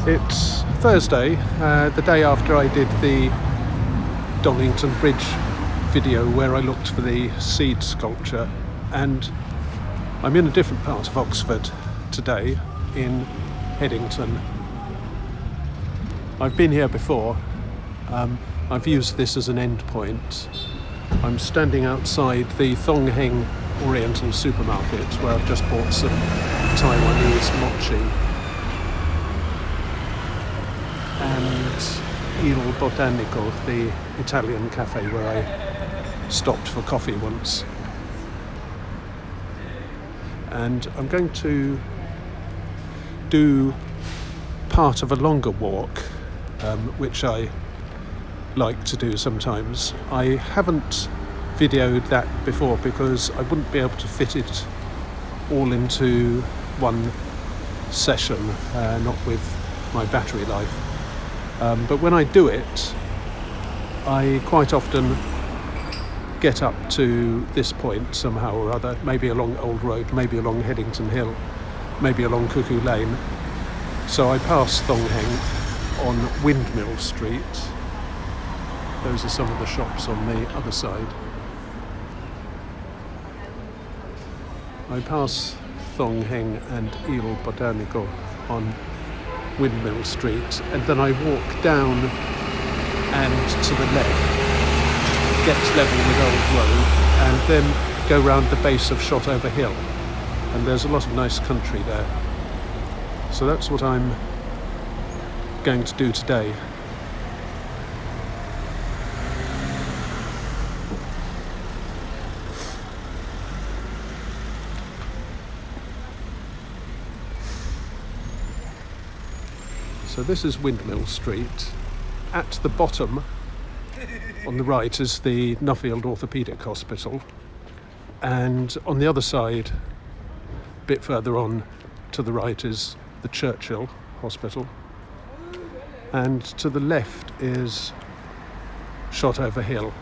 It's Thursday, the day after I did the Donington Bridge video where I looked for the seed sculpture, and I'm in a different part of Oxford today, in Headington. I've been here before. I've used this as an end point. I'm standing outside the Thong Heng Oriental supermarket where I've just bought some Taiwanese mochi and Il Botanico, the Italian cafe where I stopped for coffee once. And I'm going to do part of a longer walk, which I like to do sometimes. I haven't videoed that before because I wouldn't be able to fit it all into one session, not with my battery life. But when I do it, I quite often get up to this point somehow or other, maybe along Old Road, maybe along Headington Hill, maybe along Cuckoo Lane. So I pass Thong Heng on Windmill Street. Those are some of the shops on the other side. I pass Thong Heng and Il Botanico on Windmill Street, and then I walk down and to the left, get level with Old Road, and then go round the base of Shotover Hill. And there's a lot of nice country there. So that's what I'm going to do today. So this is Windmill Street. At the bottom, on the right, is the Nuffield Orthopaedic Hospital. And on the other side, a bit further on to the right, is the Churchill Hospital. And to the left is Shotover Hill.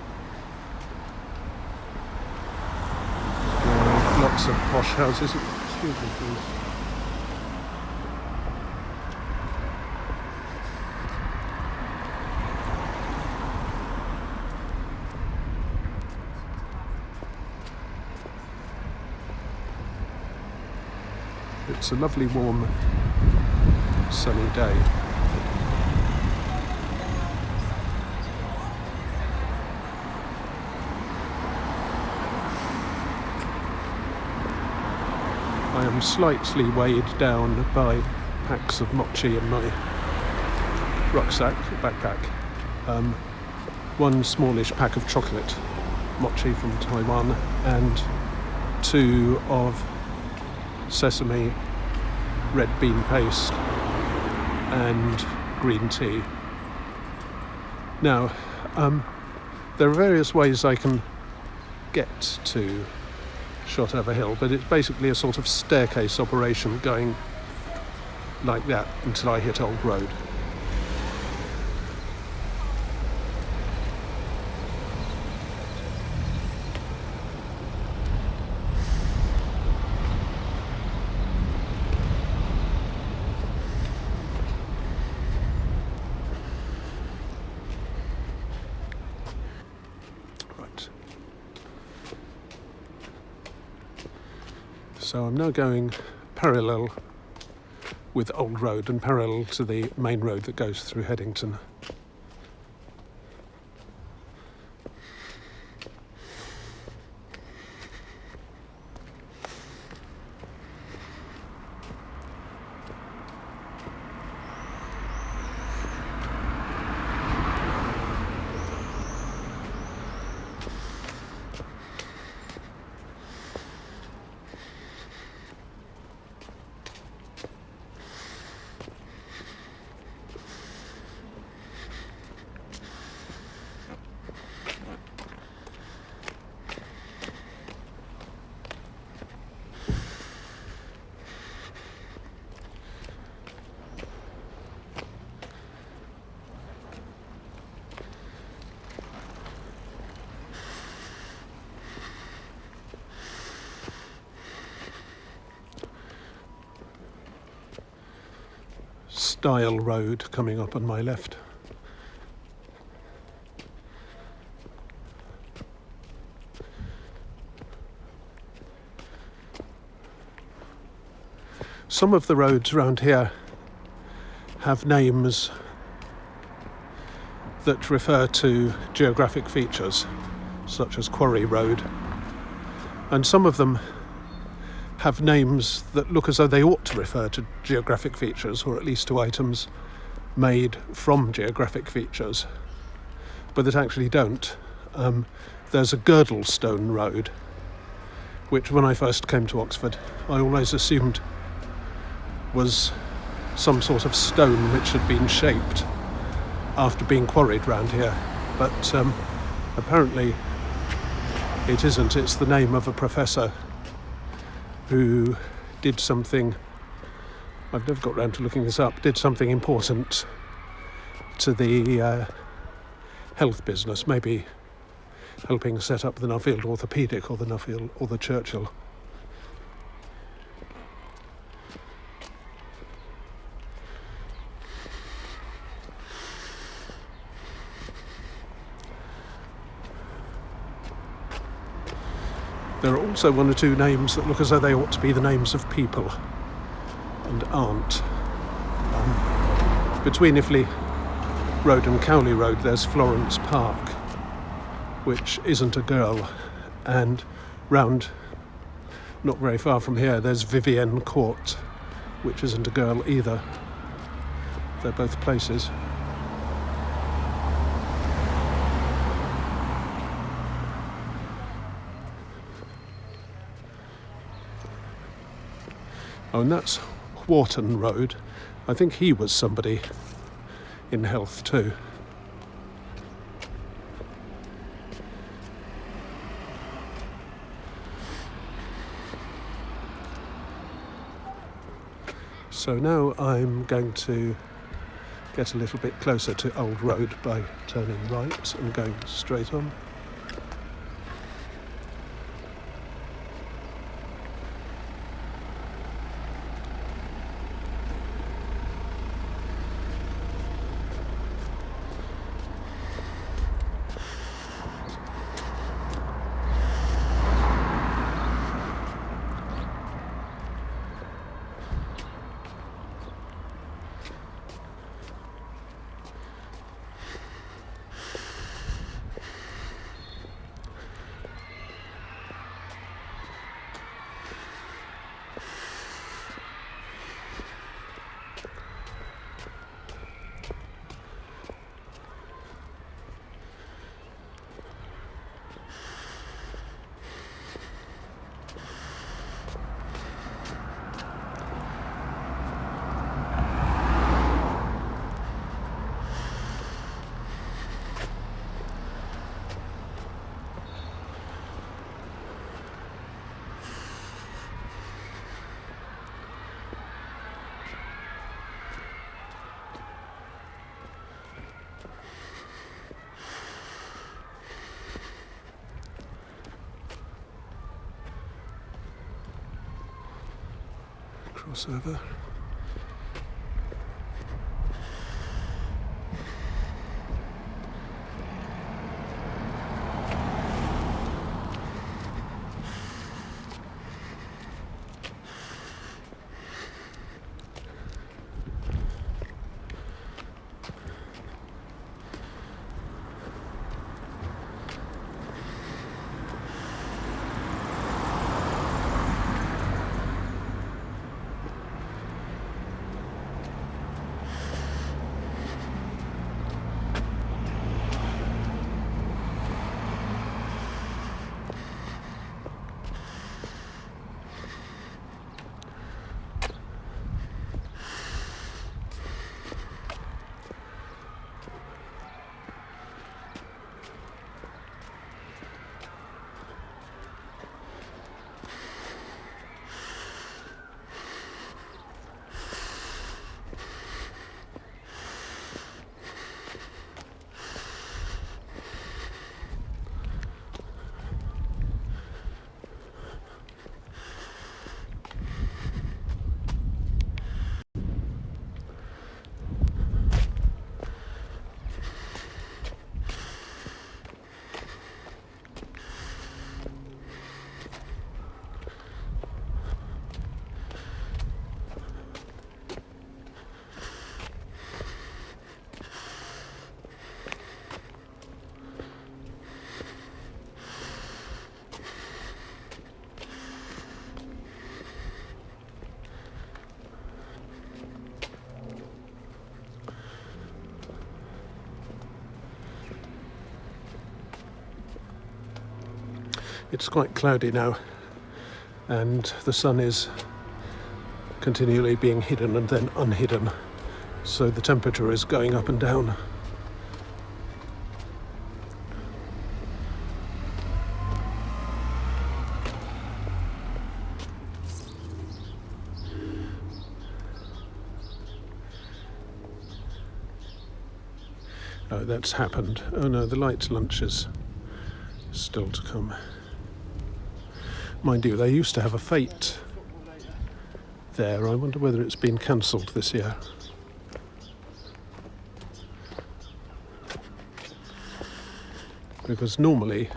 Lots of posh houses. Excuse me, please. It's a lovely, warm, sunny day. I am slightly weighed down by packs of mochi in my rucksack, backpack. One smallish pack of chocolate mochi from Taiwan, and 2 of sesame, red bean paste and green tea. Now, there are various ways I can get to Shotover Hill, but it's basically a sort of staircase operation going like that until I hit Old Road. So I'm now going parallel with Old Road and parallel to the main road that goes through Headington. Stile Road coming up on my left. Some of the roads around here have names that refer to geographic features, such as Quarry Road, and some of them have names that look as though they ought to refer to geographic features, or at least to items made from geographic features, but that actually don't. There's a Girdlestone Road, which when I first came to Oxford, I always assumed was some sort of stone which had been shaped after being quarried round here, but apparently it isn't. It's the name of a professor who did something, I've never got round to looking this up, did something important to the health business, maybe helping set up the Nuffield Orthopaedic or the Nuffield or the Churchill. There are also one or two names that look as though they ought to be the names of people and aren't. Between Iffley Road and Cowley Road there's Florence Park, which isn't a girl, and round, not very far from here, there's Vivienne Court, which isn't a girl either. They're both places. Oh, and that's Wharton Road. I think he was somebody in health too. So now I'm going to get a little bit closer to Old Road by turning right and going straight on. Crossover. It's quite cloudy now, and the sun is continually being hidden and then unhidden, so the temperature is going up and down. Oh, that's happened. Oh no, the light lunch is still to come. Mind you, they used to have a fete there. I wonder whether it's been cancelled this year. Because normally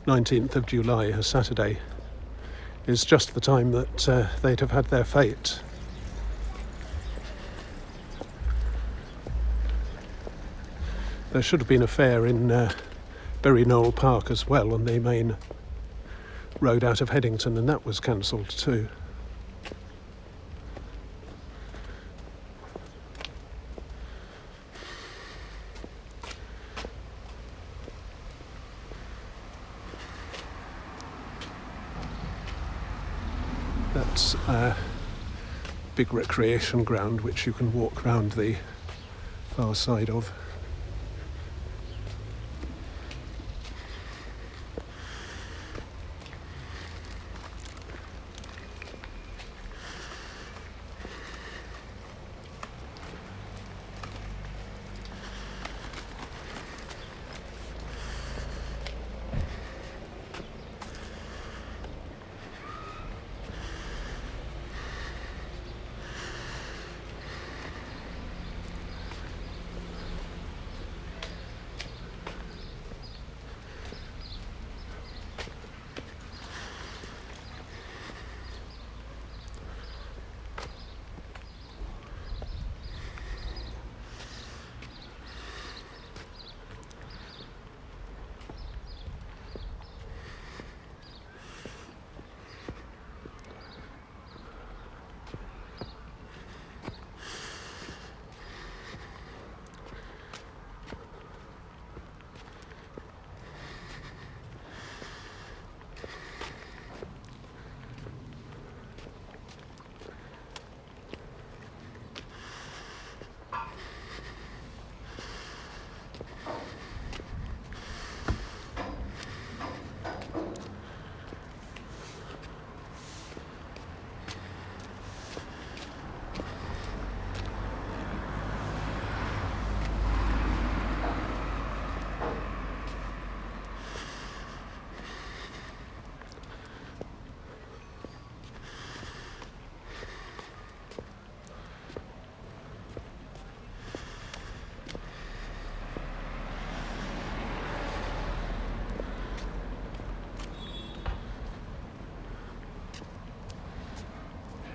19th of July, a Saturday, is just the time that they'd have had their fete. There should have been a fair in Bury Knoll Park as well, on the main road out of Headington, and that was cancelled too. That's a big recreation ground which you can walk round the far side of.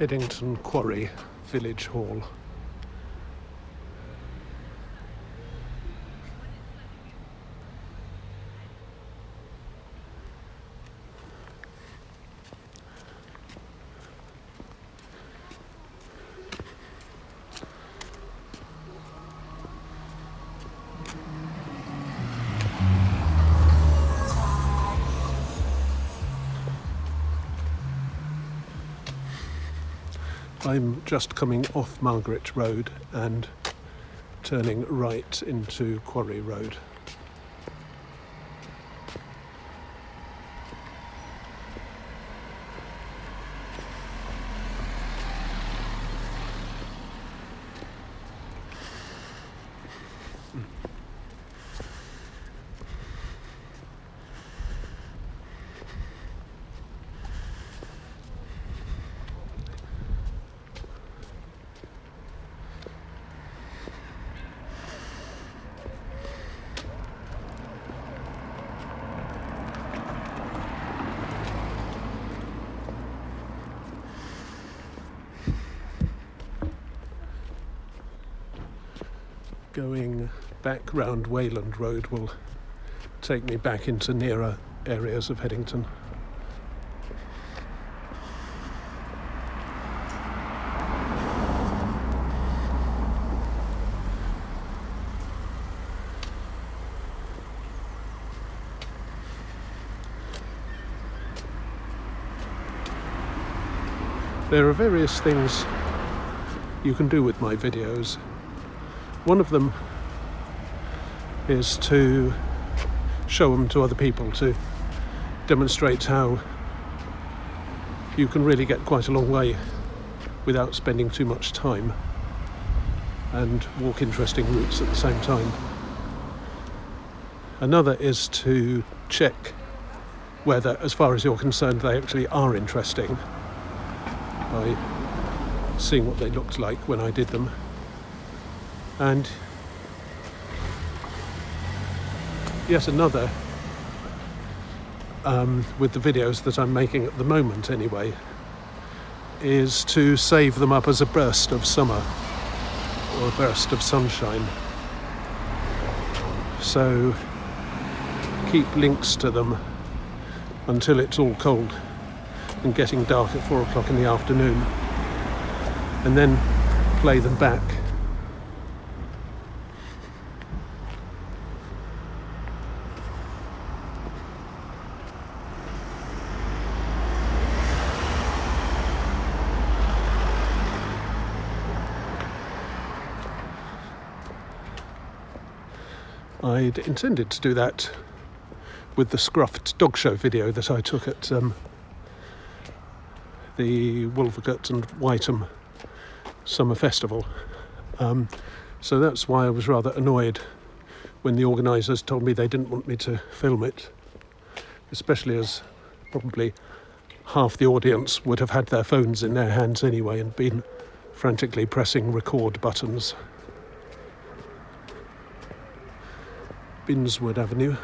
Headington Quarry Village Hall. I'm just coming off Margaret Road and turning right into Quarry Road. Going back round Wayland Road will take me back into nearer areas of Headington. There are various things you can do with my videos. One of them is to show them to other people, to demonstrate how you can really get quite a long way without spending too much time and walk interesting routes at the same time. Another is to check whether, as far as you're concerned, they actually are interesting by seeing what they looked like when I did them. And yet another, with the videos that I'm making at the moment anyway, is to save them up as a burst of summer or a burst of sunshine. So keep links to them until it's all cold and getting dark at 4 o'clock in the afternoon, and then play them back. I'd intended to do that with the Scruffed Dog Show video that I took at the Wolvergate and Whiteham Summer Festival. So that's why I was rather annoyed when the organisers told me they didn't want me to film it, especially as probably half the audience would have had their phones in their hands anyway and been frantically pressing record buttons. Binswood Avenue.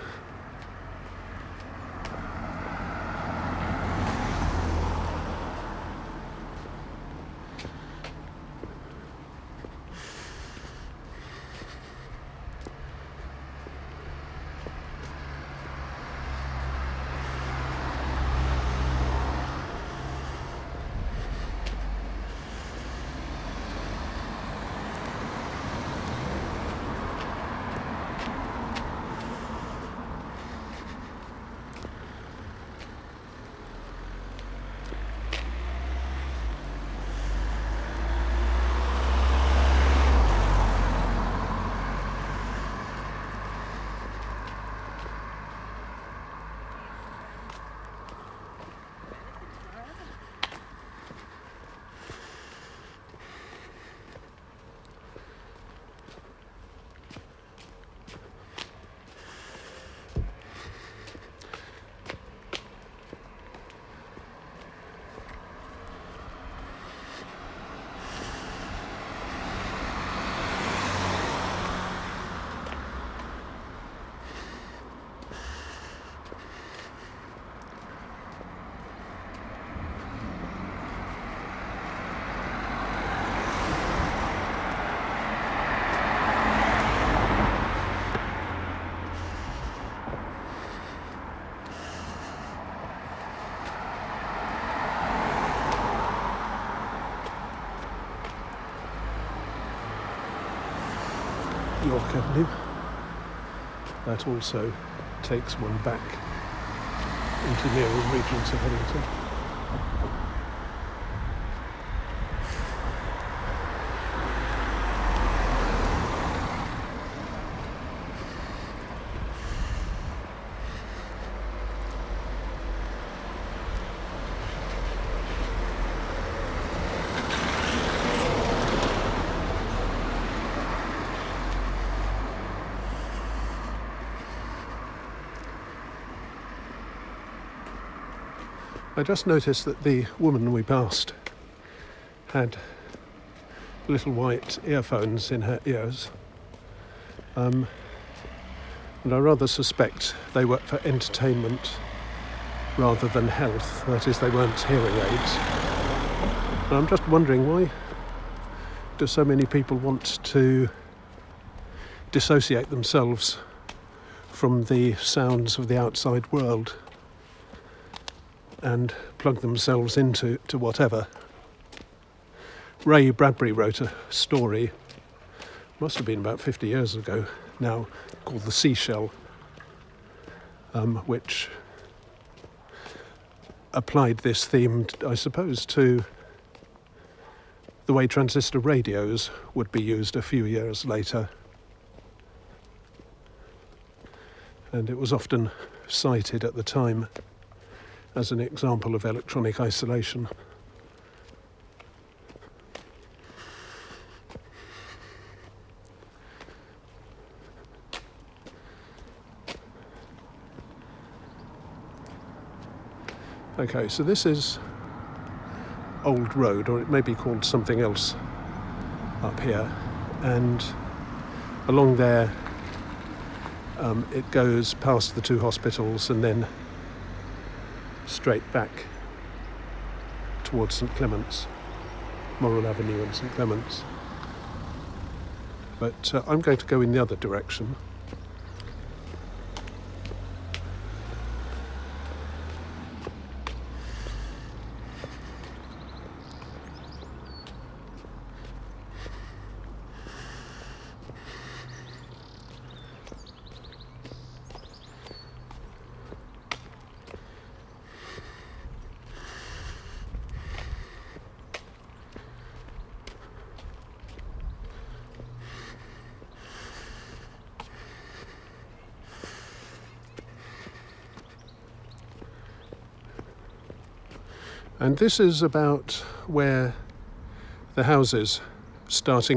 York Avenue. That also takes one back into nearer regions of Headington. I just noticed that the woman we passed had little white earphones in her ears, and I rather suspect they were for entertainment rather than health. That is, they weren't hearing aids. And I'm just wondering, why do so many people want to dissociate themselves from the sounds of the outside world and plug themselves into whatever? Ray Bradbury wrote a story, must have been about 50 years ago now, called The Seashell, which applied this theme, I suppose, to the way transistor radios would be used a few years later. And it was often cited at the time as an example of electronic isolation. Okay, so this is Old Road, or it may be called something else up here, and along there it goes past the two hospitals and then straight back towards St Clement's, Morrell Avenue and St Clement's. But I'm going to go in the other direction. And this is about where the houses start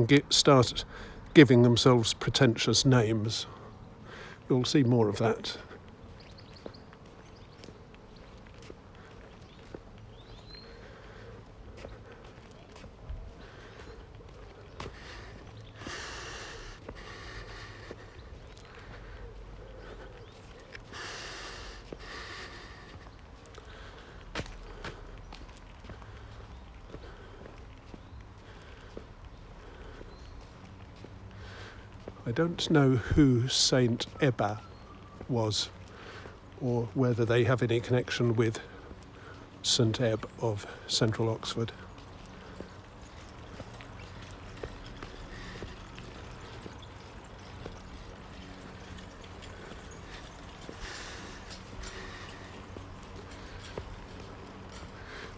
giving themselves pretentious names. You'll see more of that. I don't know who Saint Ebba was, or whether they have any connection with St Ebb of central Oxford.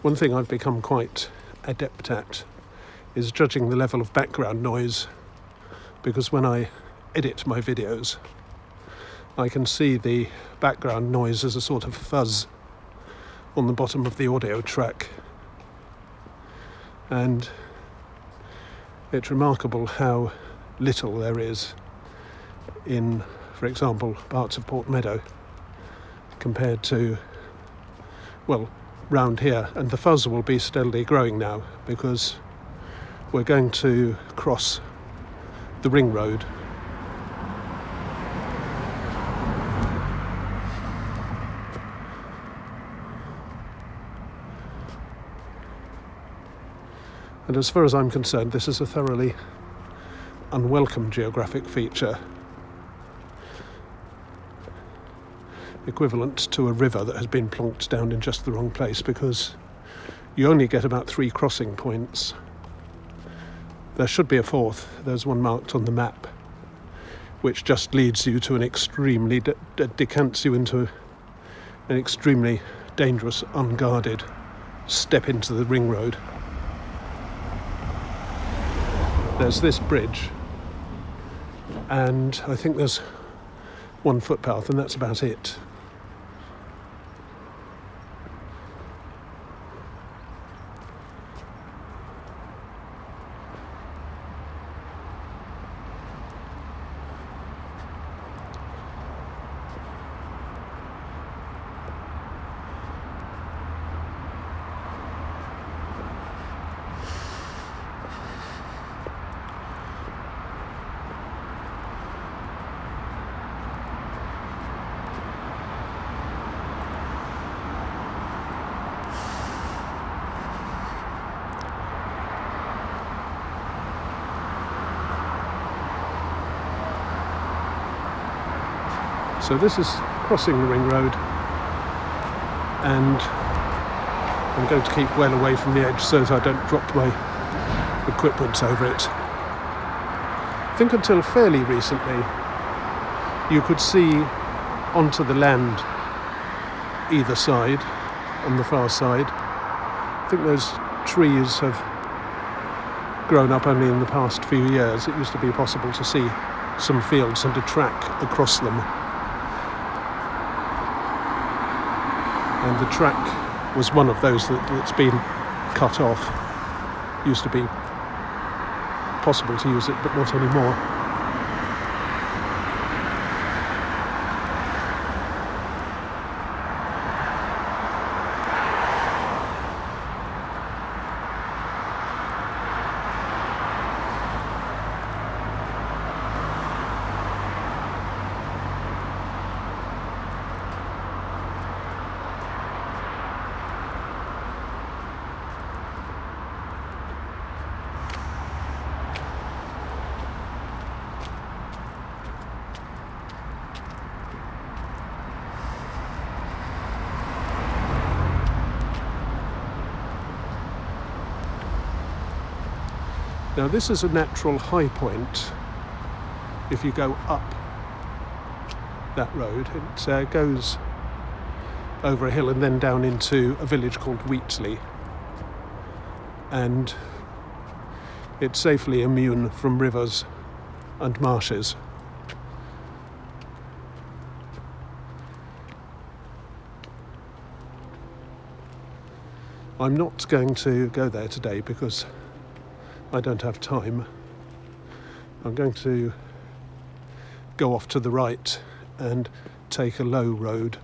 One thing I've become quite adept at is judging the level of background noise, because when I edit my videos, I can see the background noise as a sort of fuzz on the bottom of the audio track. And it's remarkable how little there is in, for example, parts of Port Meadow compared to, well, round here. And the fuzz will be steadily growing now because we're going to cross the ring road. And as far as I'm concerned, this is a thoroughly unwelcome geographic feature, equivalent to a river that has been plonked down in just the wrong place, because you only get about 3 crossing points. There should be a fourth. There's one marked on the map, which just leads you to an extremely, decants you into an extremely dangerous, unguarded step into the ring road. There's this bridge, and I think there's one footpath, and that's about it. So this is crossing the ring road, and I'm going to keep well away from the edge so that I don't drop my equipment over it. I think until fairly recently you could see onto the land either side, on the far side. I think those trees have grown up only in the past few years. It used to be possible to see some fields and a track across them. And the track was one of those that's been cut off. Used to be possible to use it, but not anymore. Now this is a natural high point. If you go up that road, it goes over a hill and then down into a village called Wheatley, and it's safely immune from rivers and marshes. I'm not going to go there today because I don't have time. I'm going to go off to the right and take a low road.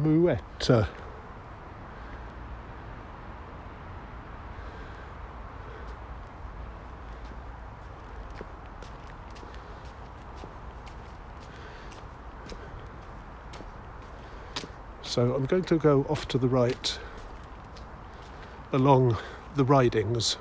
Muetta. So I'm going to go off to the right along the ridings.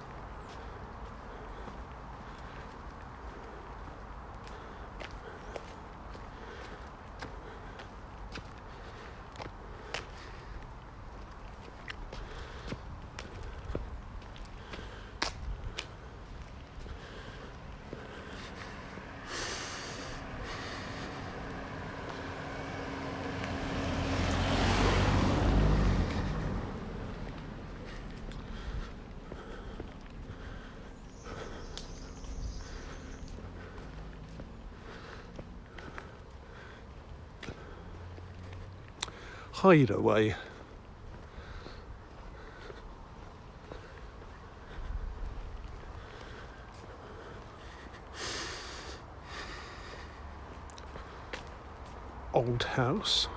Hideaway. Old house.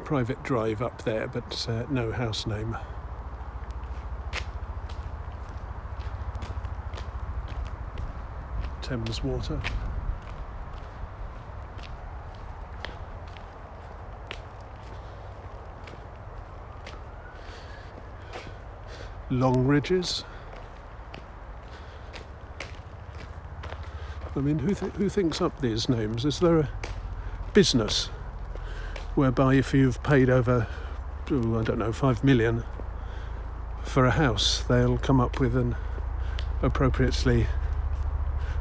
Private drive up there, but no house name. Thames Water. long ridges. I mean, who thinks up these names? Is there a business whereby if you've paid over, I don't know, 5 million for a house, they'll come up with an appropriately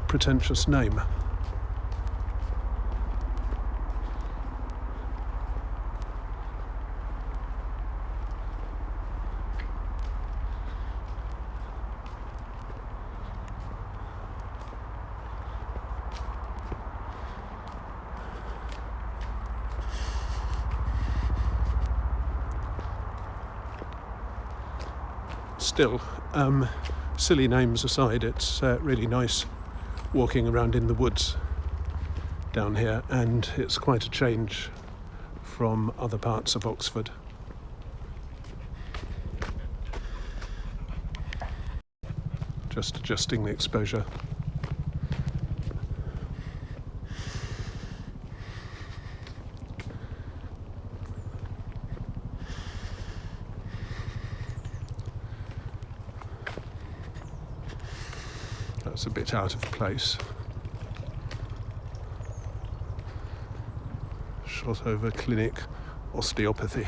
pretentious name? Still, silly names aside, it's really nice walking around in the woods down here, and it's quite a change from other parts of Oxford. Just adjusting the exposure. That's a bit out of place. Shotover Clinic Osteopathy.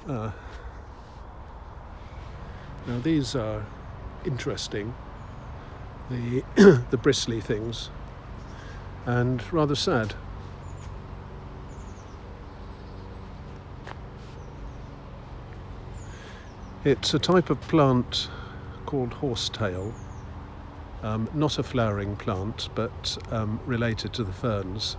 Now these are interesting, the the bristly things, and rather sad. It's a type of plant called horsetail, not a flowering plant, but related to the ferns.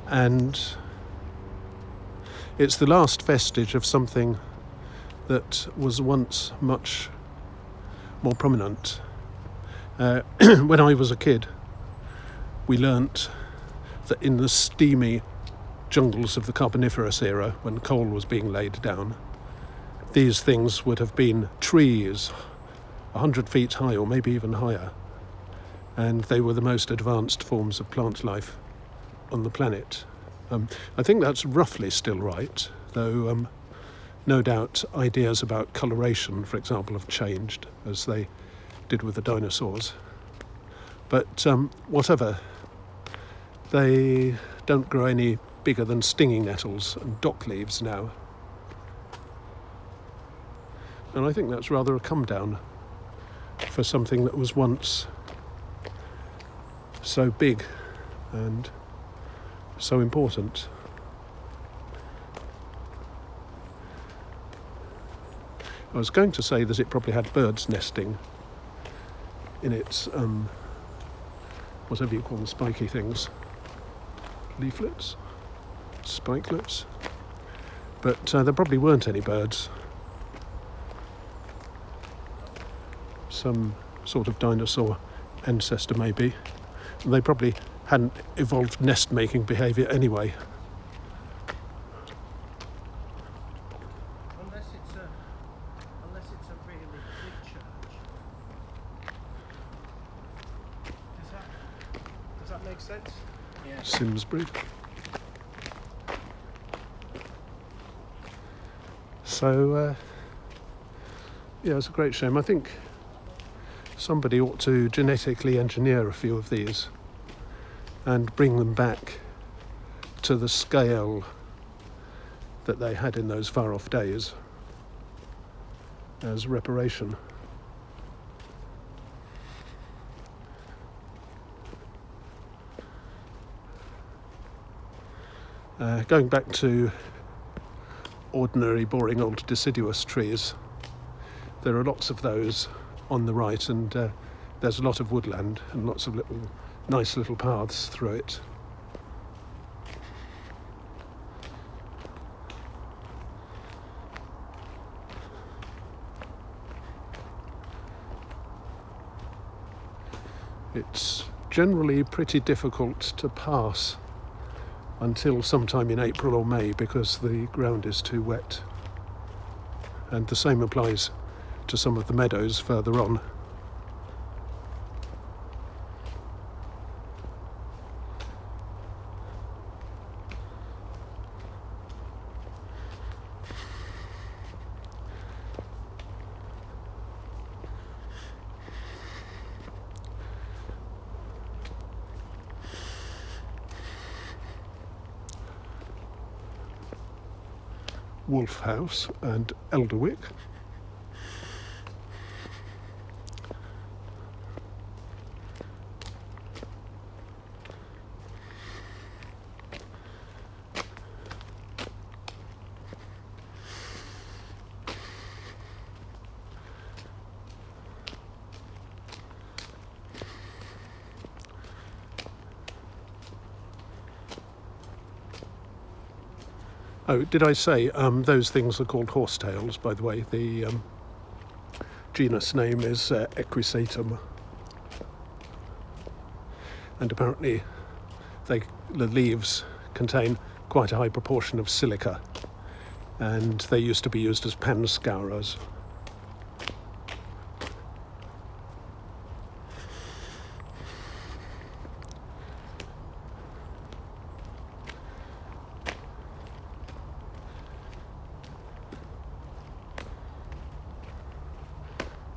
And it's the last vestige of something that was once much more prominent. When I was a kid, we learnt that in the steamy jungles of the Carboniferous era, when coal was being laid down, these things would have been trees 100 feet high or maybe even higher, and they were the most advanced forms of plant life on the planet. I think that's roughly still right, though no doubt ideas about coloration, for example, have changed, as they did with the dinosaurs. But whatever, they don't grow any bigger than stinging nettles and dock leaves now. And I think that's rather a come down for something that was once so big and so important. I was going to say that it probably had birds nesting in its whatever you call the spiky things. Leaflets? Spikelets? But there probably weren't any birds. Some sort of dinosaur ancestor maybe. And they probably hadn't evolved nest-making behaviour anyway. Unless it's a really big church. Does that make sense? Yeah. Simsbury. So, yeah, it's a great shame. I think somebody ought to genetically engineer a few of these and bring them back to the scale that they had in those far-off days as reparation. Going back to ordinary, boring old deciduous trees, there are lots of those on the right, and there's a lot of woodland and lots of nice little paths through it. It's generally pretty difficult to pass until sometime in April or May because the ground is too wet. and the same applies to some of the meadows further on. Wolf House and Elderwick. Oh, did I say those things are called horsetails, by the way? The genus name is Equisatum. And apparently the leaves contain quite a high proportion of silica, and they used to be used as pan scourers.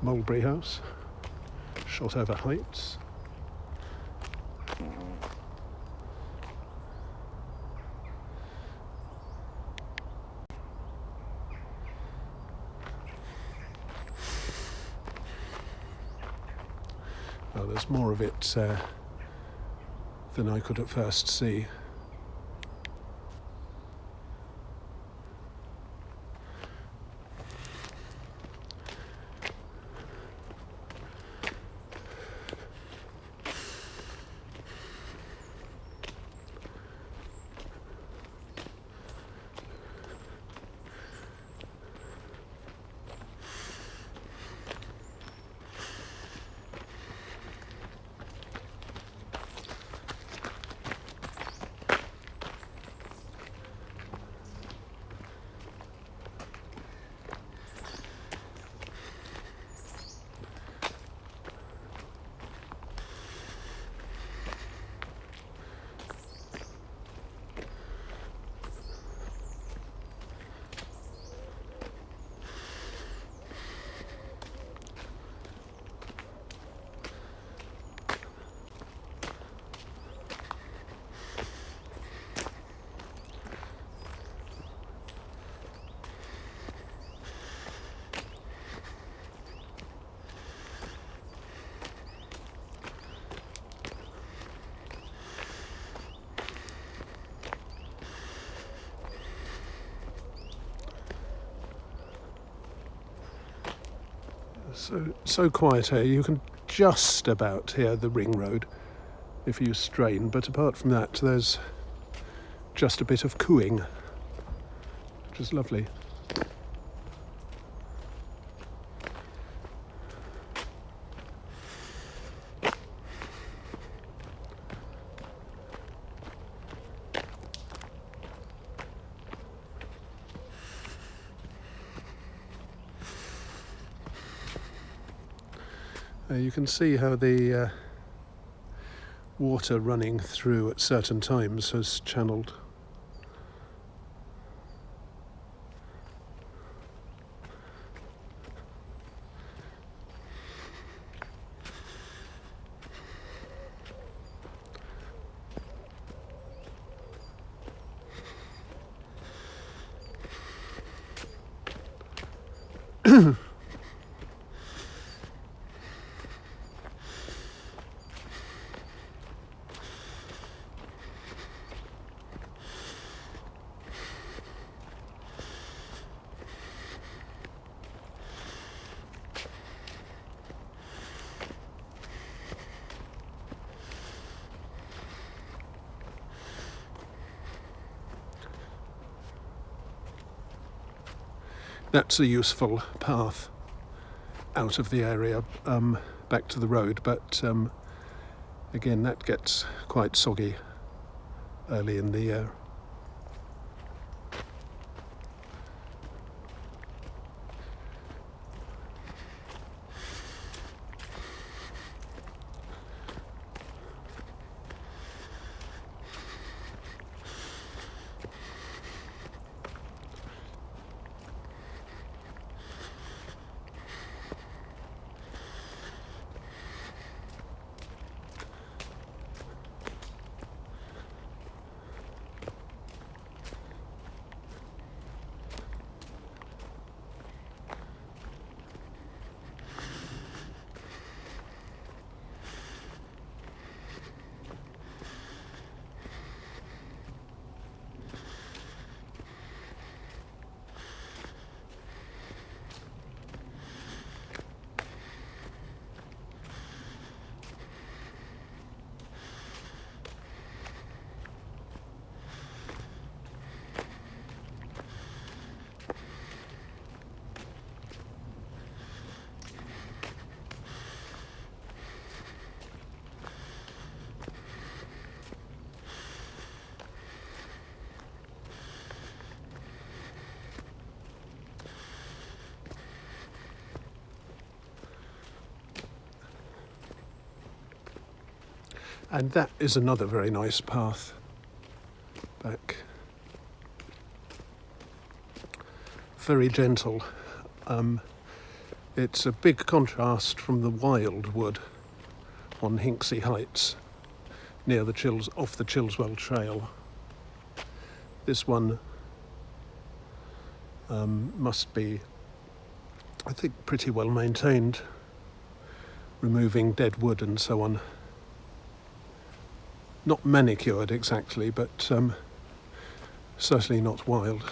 Mulberry House, Shotover Heights. Oh, there's more of it than I could at first see. So quiet here, you can just about hear the ring road if you strain, but apart from that there's just a bit of cooing, which is lovely. You can see how the water running through at certain times has channeled. That's a useful path out of the area back to the road, but again that gets quite soggy early in the year. And that is another very nice path back. Very gentle. It's a big contrast from the wild wood on Hinksey Heights near the off the Chilswell Trail. This one must be, I think, pretty well maintained, removing dead wood and so on. Not manicured exactly, but certainly not wild.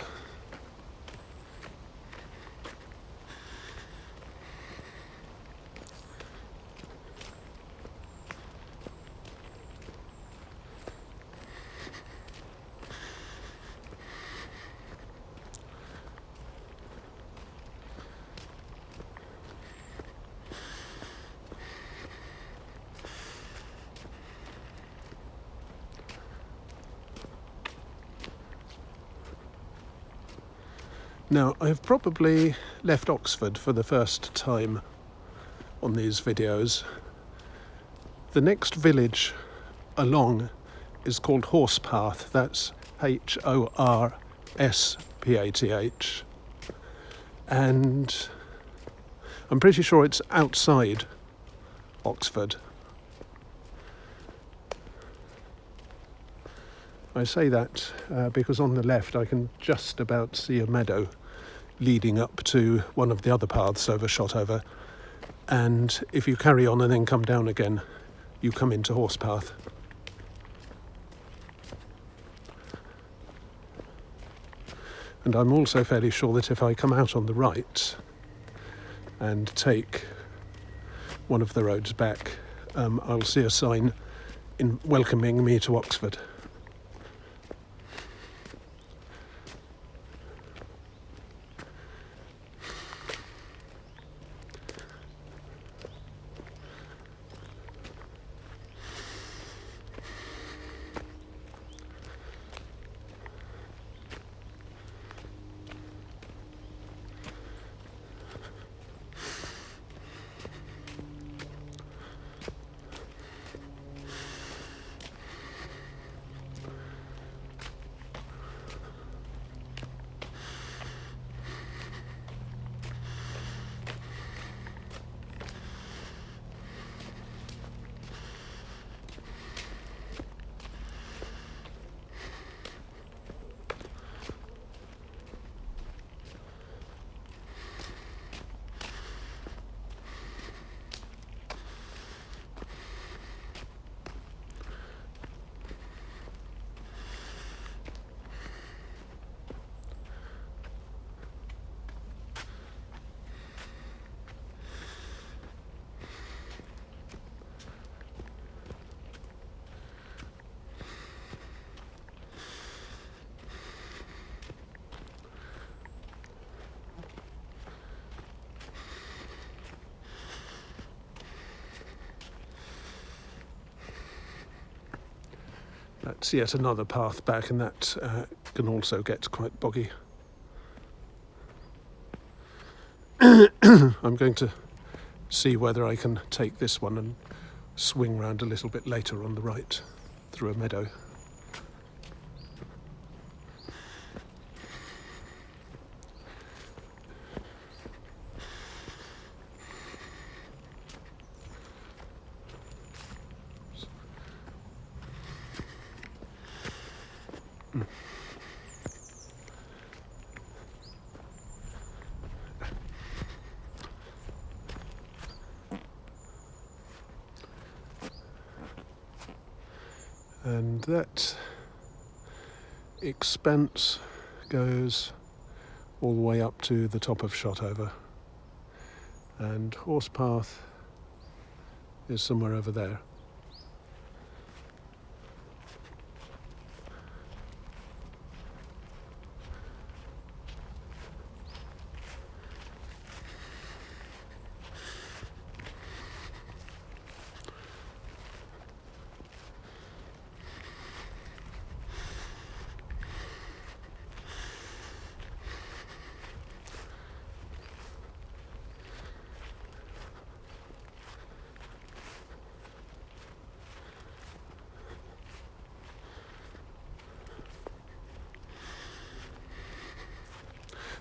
Now, I've probably left Oxford for the first time on these videos. The next village along is called Horspath. That's HorspAth. And I'm pretty sure it's outside Oxford. I say that because on the left I can just about see a meadow leading up to one of the other paths over Shotover, and if you carry on and then come down again, you come into Horspath. And I'm also fairly sure that if I come out on the right and take one of the roads back, I'll see a sign welcoming me to Oxford. That's yet another path back, and that can also get quite boggy. I'm going to see whether I can take this one and swing round a little bit later on the right through a meadow. And that expanse goes all the way up to the top of Shotover, and Horspath is somewhere over there.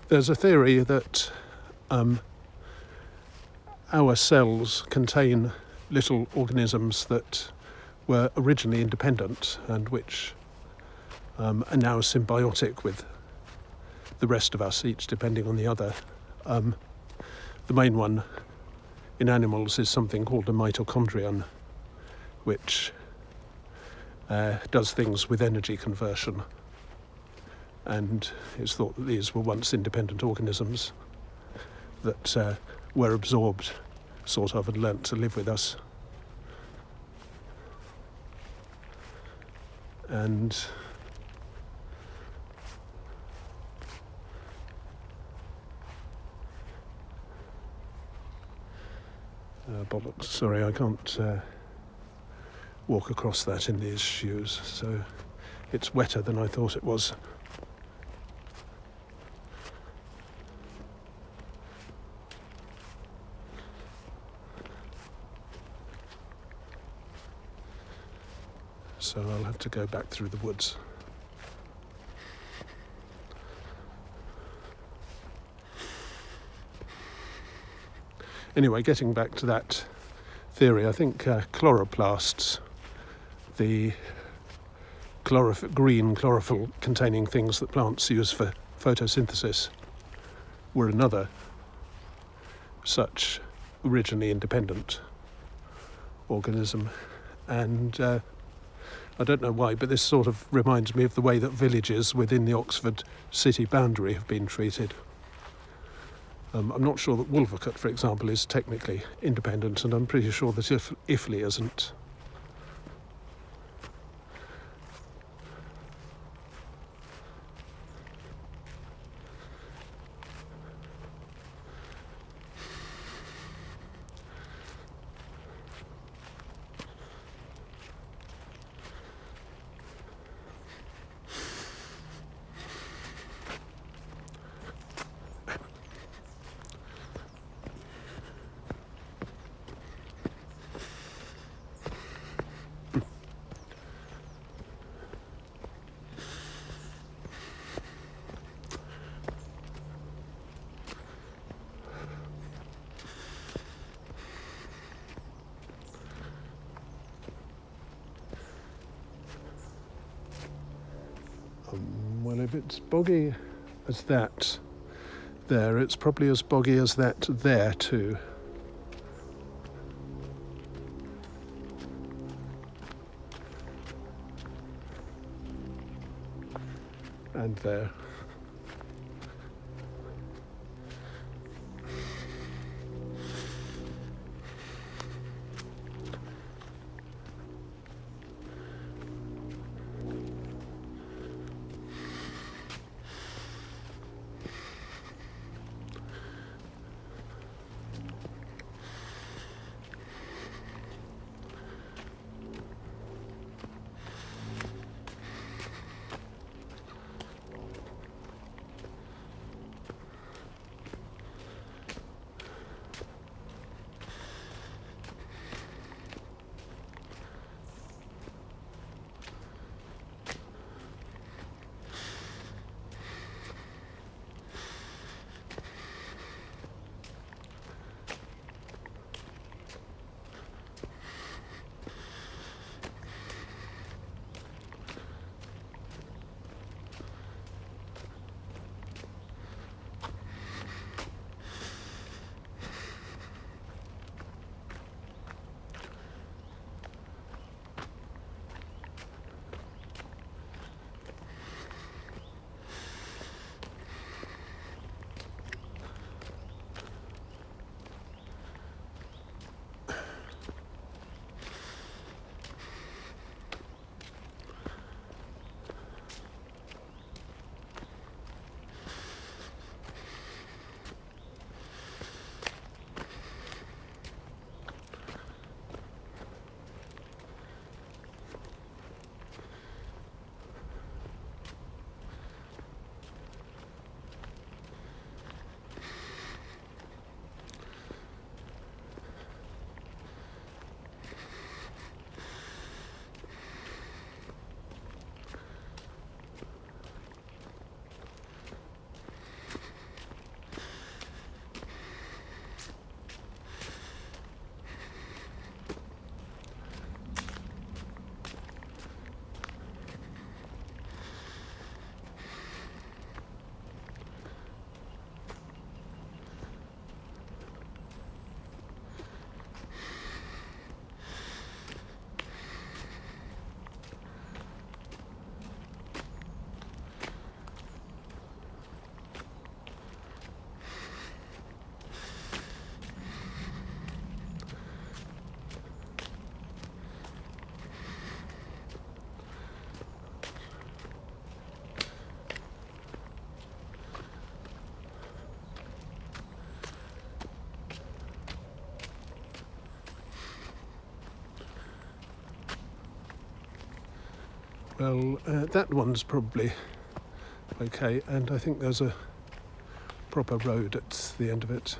there's a theory that our cells contain little organisms that were originally independent and which are now symbiotic with the rest of us, each depending on the other. The main one in animals is something called a mitochondrion, which does things with energy conversion. And it's thought that these were once independent organisms that were absorbed, sort of, and learnt to live with us. And bollocks, sorry, I can't walk across that in these shoes, so it's wetter than I thought it was. So I'll have to go back through the woods. Anyway, getting back to that theory, I think chloroplasts, the green chlorophyll containing things that plants use for photosynthesis, were another such originally independent organism. And I don't know why, but this sort of reminds me of the way that villages within the Oxford city boundary have been treated. I'm not sure that Wolvercut, for example, is technically independent, and I'm pretty sure that Iffley isn't. Well, if it's boggy as that there, it's probably as boggy as that there too. And there. Well, that one's probably okay, and I think there's a proper road at the end of it.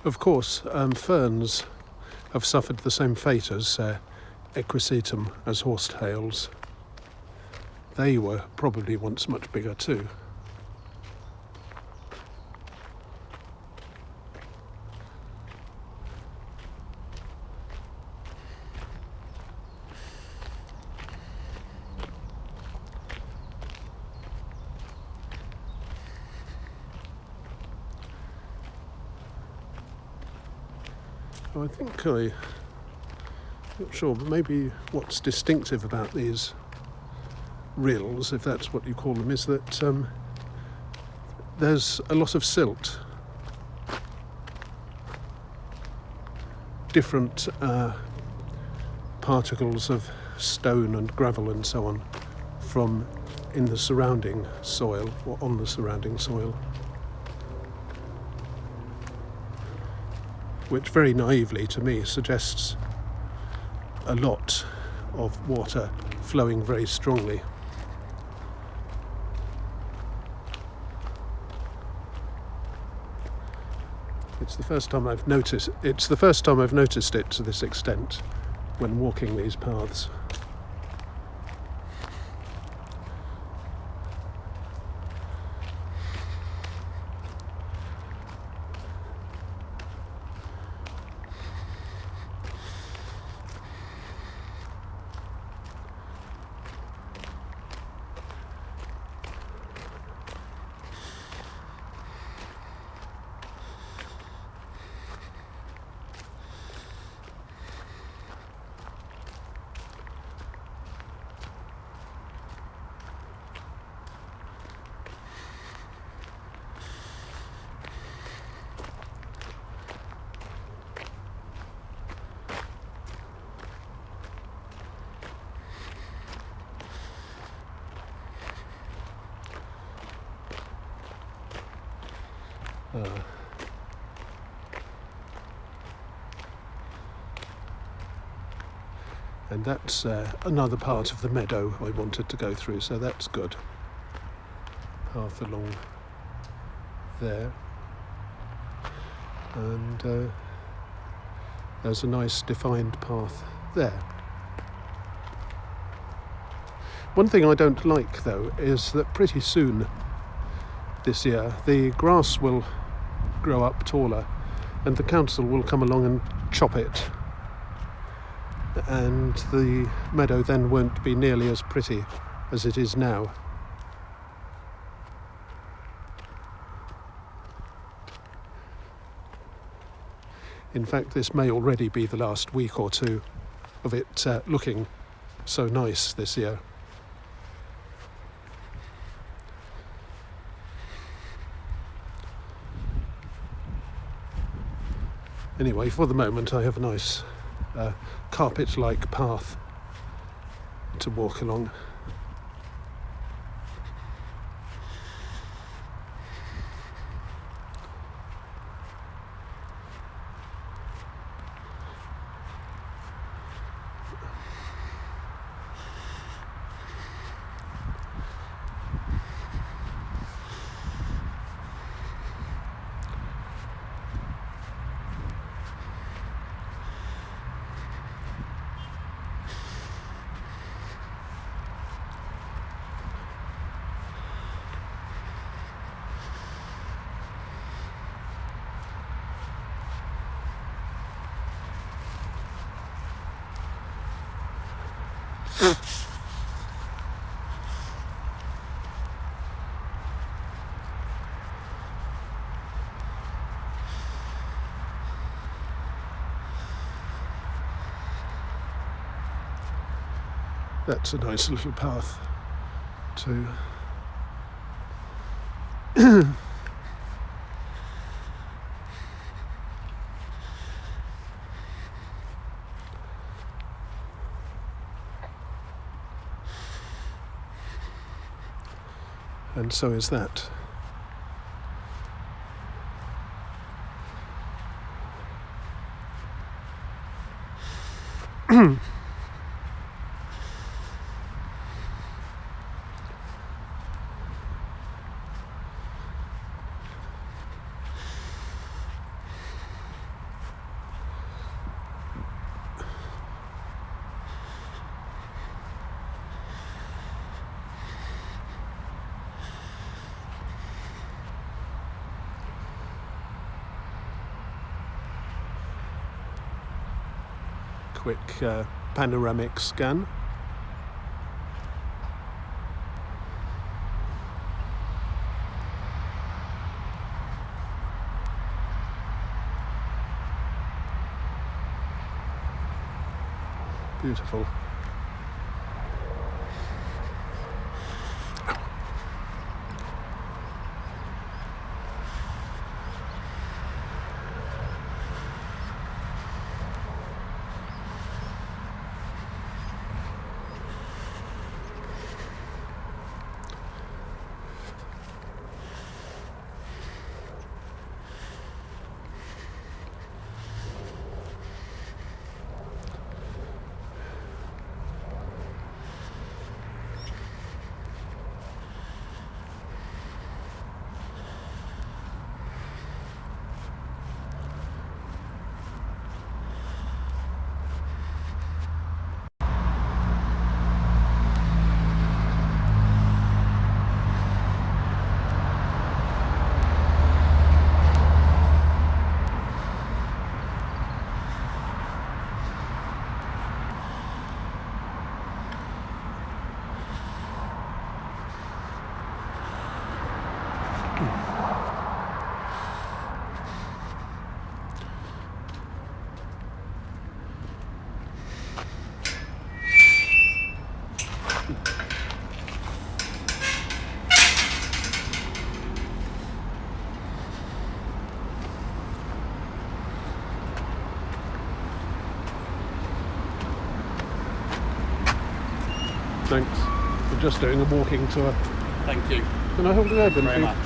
Of course, ferns have suffered the same fate as equisetum, as horsetails. They were probably once much bigger too. I think I Not sure, but maybe what's distinctive about these rills, if that's what you call them, is that there's a lot of silt. Different particles of stone and gravel and so on from in the surrounding soil, or on the surrounding soil, which very naively to me suggests a lot of water flowing very strongly. It's the first time I've noticed it to this extent when walking these paths. And that's another part of the meadow I wanted to go through, so that's good. Path along there. And there's a nice defined path there. One thing I don't like, though, is that pretty soon this year the grass will grow up taller and the council will come along and chop it, and the meadow then won't be nearly as pretty as it is now. In fact, this may already be the last week or two of it looking so nice this year. Anyway, for the moment I have a nice carpet-like path to walk along. That's a nice little path too. And so is that. Quick panoramic scan. Beautiful. Thanks. We're just doing a walking tour. Thank you. Can I hold it open? Very much.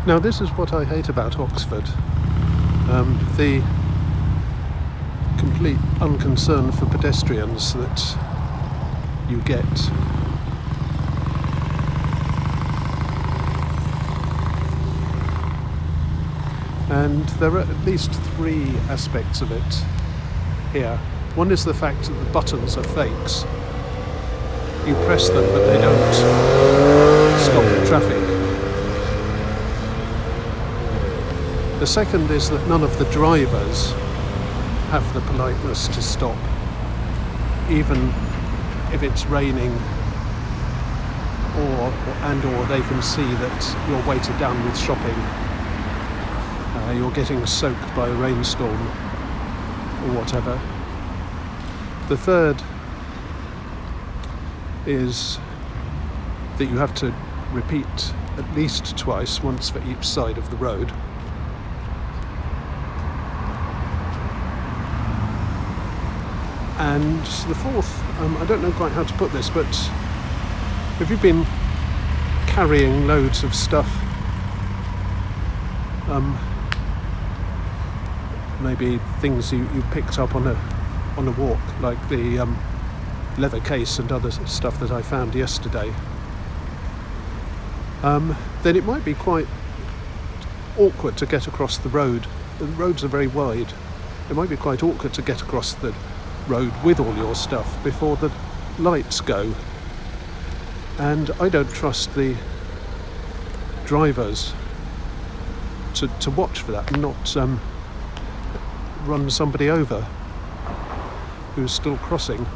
Now this is what I hate about Oxford. The complete unconcern for pedestrians that you get. And there are at least three aspects of it here. One is the fact that the buttons are fakes. You press them but they don't stop the traffic. The second is that none of the drivers have the politeness to stop, even if it's raining, or they can see that you're weighted down with shopping, you're getting soaked by a rainstorm or whatever. The third is that you have to repeat at least twice, once for each side of the road. And the fourth, I don't know quite how to put this, but if you've been carrying loads of stuff, maybe things you picked up on a walk, like the leather case and other stuff that I found yesterday, then it might be quite awkward to get across the road. The roads are very wide. It might be quite awkward to get across the road with all your stuff before the lights go. And I don't trust the drivers to watch for that and not run somebody over who's still crossing.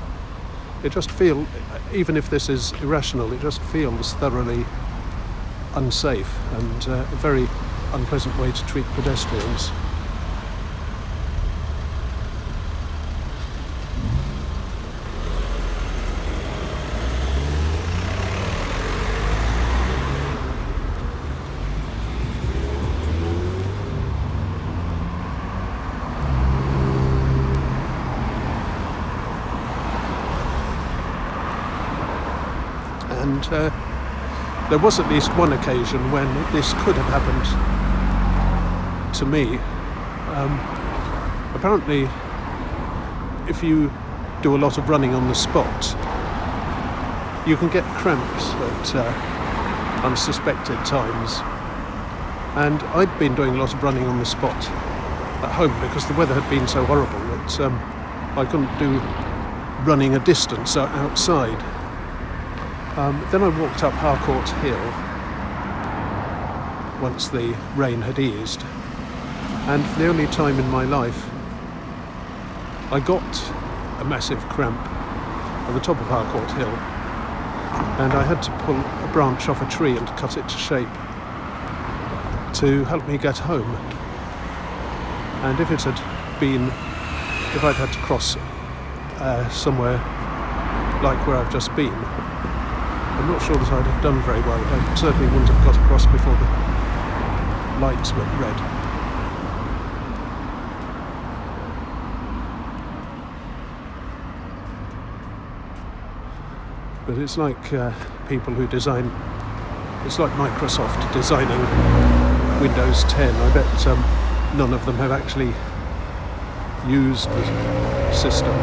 It just feels, even if this is irrational, it just feels thoroughly unsafe and a very unpleasant way to treat pedestrians. And there was at least one occasion when this could have happened to me. Apparently, if you do a lot of running on the spot, you can get cramps at unsuspected times. And I'd been doing a lot of running on the spot at home because the weather had been so horrible that I couldn't do running a distance outside. Then I walked up Harcourt Hill once the rain had eased, and for the only time in my life I got a massive cramp at the top of Harcourt Hill, and I had to pull a branch off a tree and cut it to shape to help me get home. And if I'd had to cross somewhere like where I've just been, I'm not sure that I'd have done very well. I certainly wouldn't have got across before the lights went red. But it's like people who design, it's like Microsoft designing Windows 10. I bet none of them have actually used the system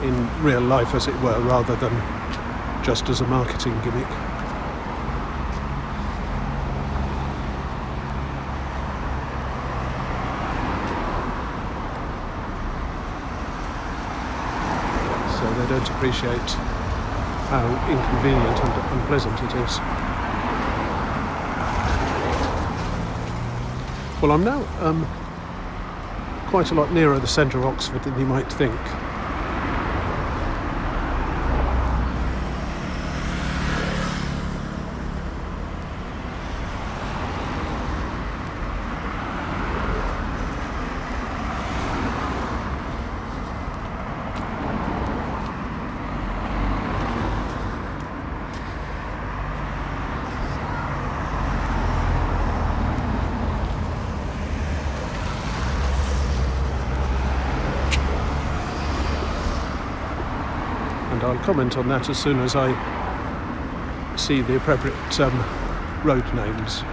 in real life, as it were, rather than just as a marketing gimmick. So they don't appreciate how inconvenient and unpleasant it is. Well, I'm now quite a lot nearer the centre of Oxford than you might think. And I'll comment on that as soon as I see the appropriate road names.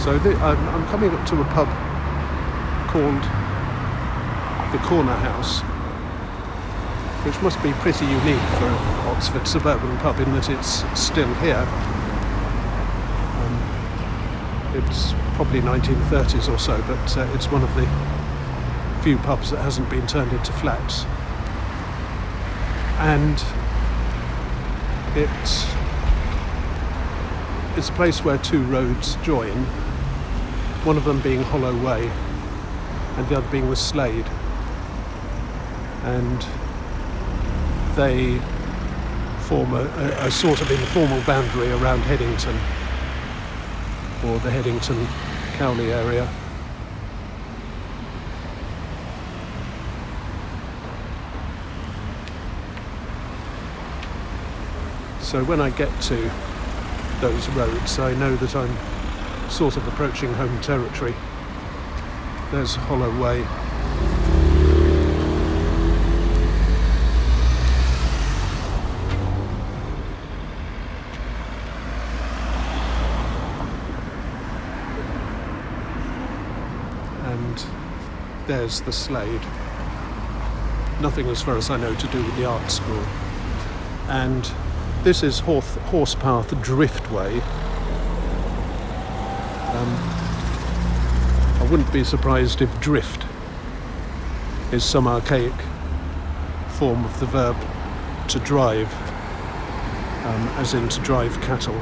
So I'm coming up to a pub called the Corner House, which must be pretty unique for an Oxford suburban pub in that it's still here. It's probably 1930s or so, but it's one of the few pubs that hasn't been turned into flats. And it's a place where two roads join, one of them being Hollow Way and the other being the Slade. And they form a sort of informal boundary around Headington, or the Headington Cowley area. So when I get to those roads, I know that I'm sort of approaching home territory. There's Hollow Way. And there's the Slade. Nothing, as far as I know, to do with the art school. And this is Horspath Driftway. I wouldn't be surprised if drift is some archaic form of the verb to drive, as in to drive cattle.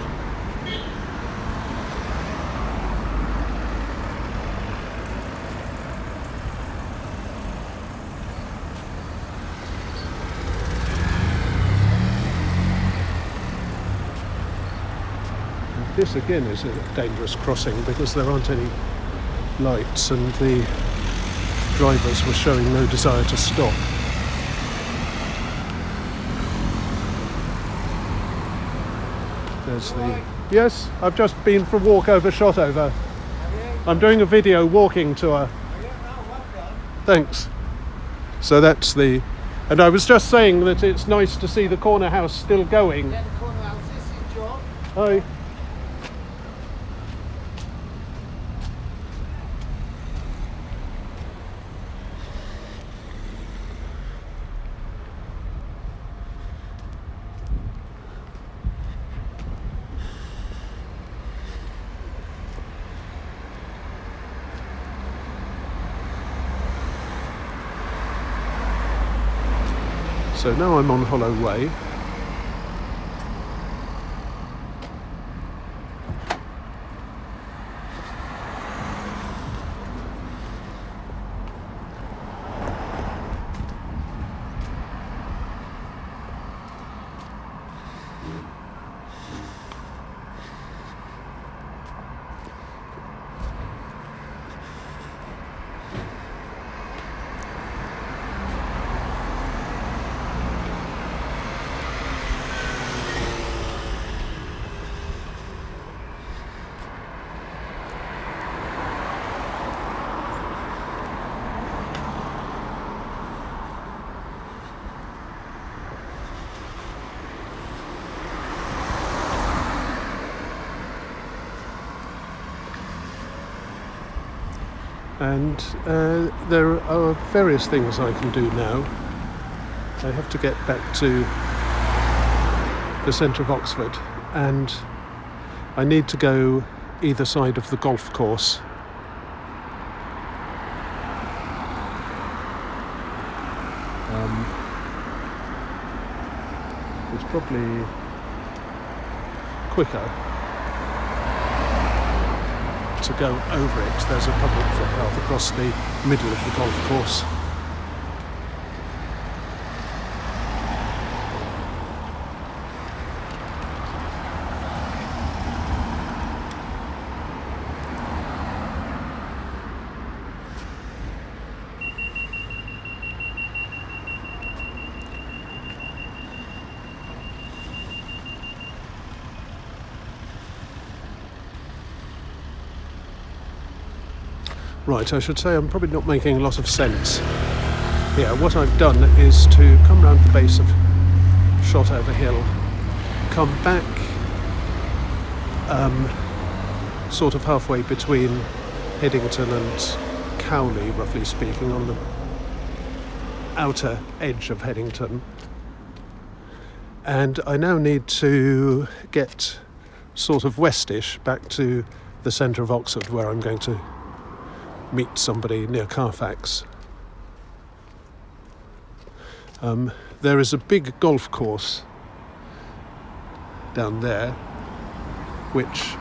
This again is a dangerous crossing because there aren't any lights and the drivers were showing no desire to stop. There's the... Yes, I've just been for a walk over Shotover. I'm doing a video walking tour. Thanks. So that's the... And I was just saying that it's nice to see the Corner House still going. Yeah, the Corner House. This is John. Hi. So now I'm on Hollow Way. And there are various things I can do now. I have to get back to the centre of Oxford, and I need to go either side of the golf course. It's probably quicker to go over it. There's a public footpath across the middle of the golf course. Right, I should say I'm probably not making a lot of sense here. What I've done is to come round the base of Shotover Hill, come back sort of halfway between Headington and Cowley, roughly speaking, on the outer edge of Headington. And I now need to get sort of westish back to the centre of Oxford, where I'm going to meet somebody near Carfax. There is a big golf course down there which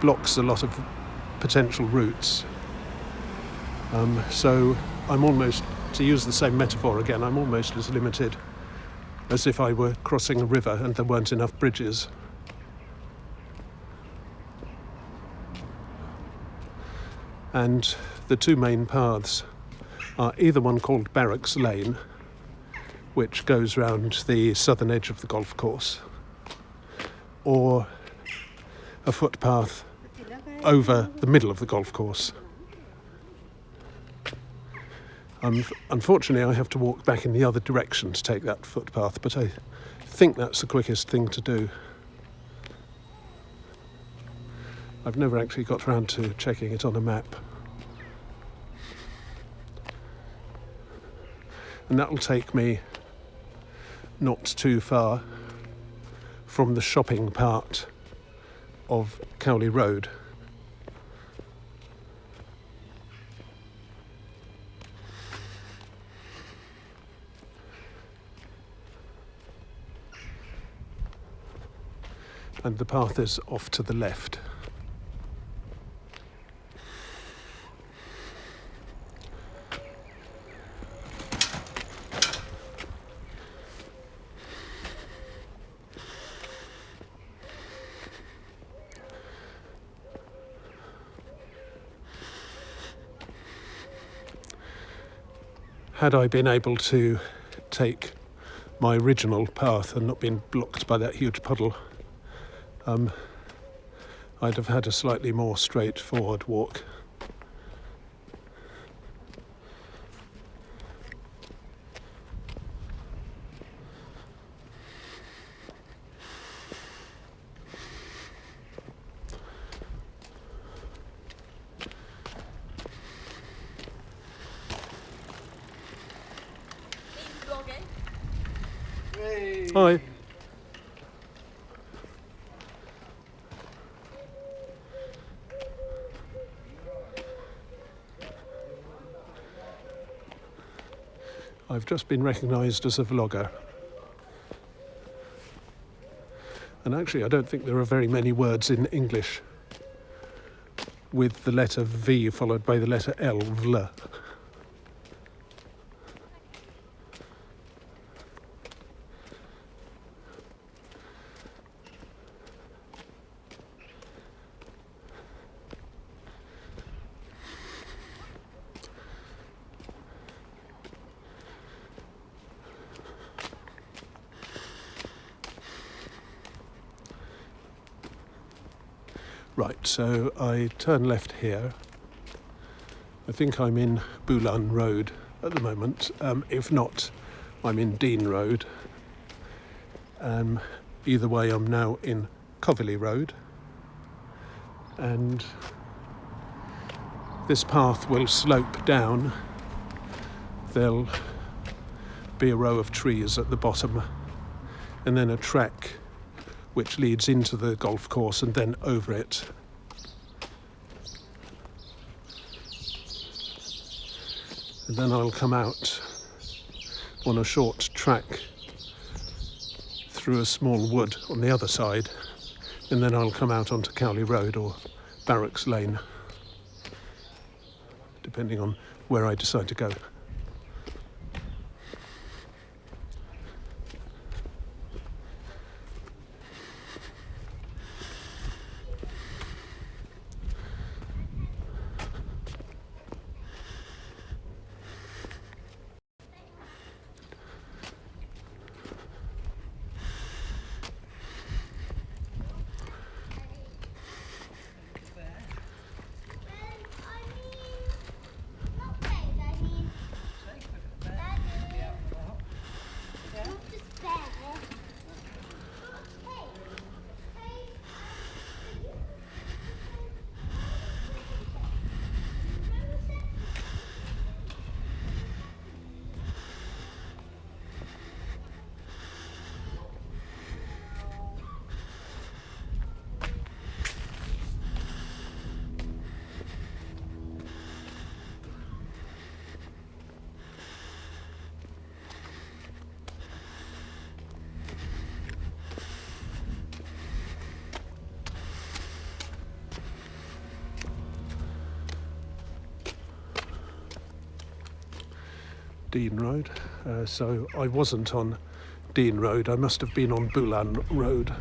blocks a lot of potential routes. So I'm almost, to use the same metaphor again, I'm almost as limited as if I were crossing a river and there weren't enough bridges. And the two main paths are either one called Barracks Lane, which goes round the southern edge of the golf course, or a footpath over the middle of the golf course. Unfortunately, I have to walk back in the other direction to take that footpath, but I think that's the quickest thing to do. I've never actually got round to checking it on a map. And that will take me not too far from the shopping part of Cowley Road. And the path is off to the left. Had I been able to take my original path and not been blocked by that huge puddle, I'd have had a slightly more straightforward walk. Hey. Hi. I've just been recognised as a vlogger. And actually, I don't think there are very many words in English with the letter V followed by the letter L, vl. Right, so I turn left here. I think I'm in Bulan Road at the moment. If not, I'm in Dean Road. Either way, I'm now in Coverley Road. And this path will slope down. There'll be a row of trees at the bottom, and then a track which leads into the golf course and then over it. And then I'll come out on a short track through a small wood on the other side, and then I'll come out onto Cowley Road or Barracks Lane, depending on where I decide to go. Dean Road. So I wasn't on Dean Road, I must have been on Bulan Road.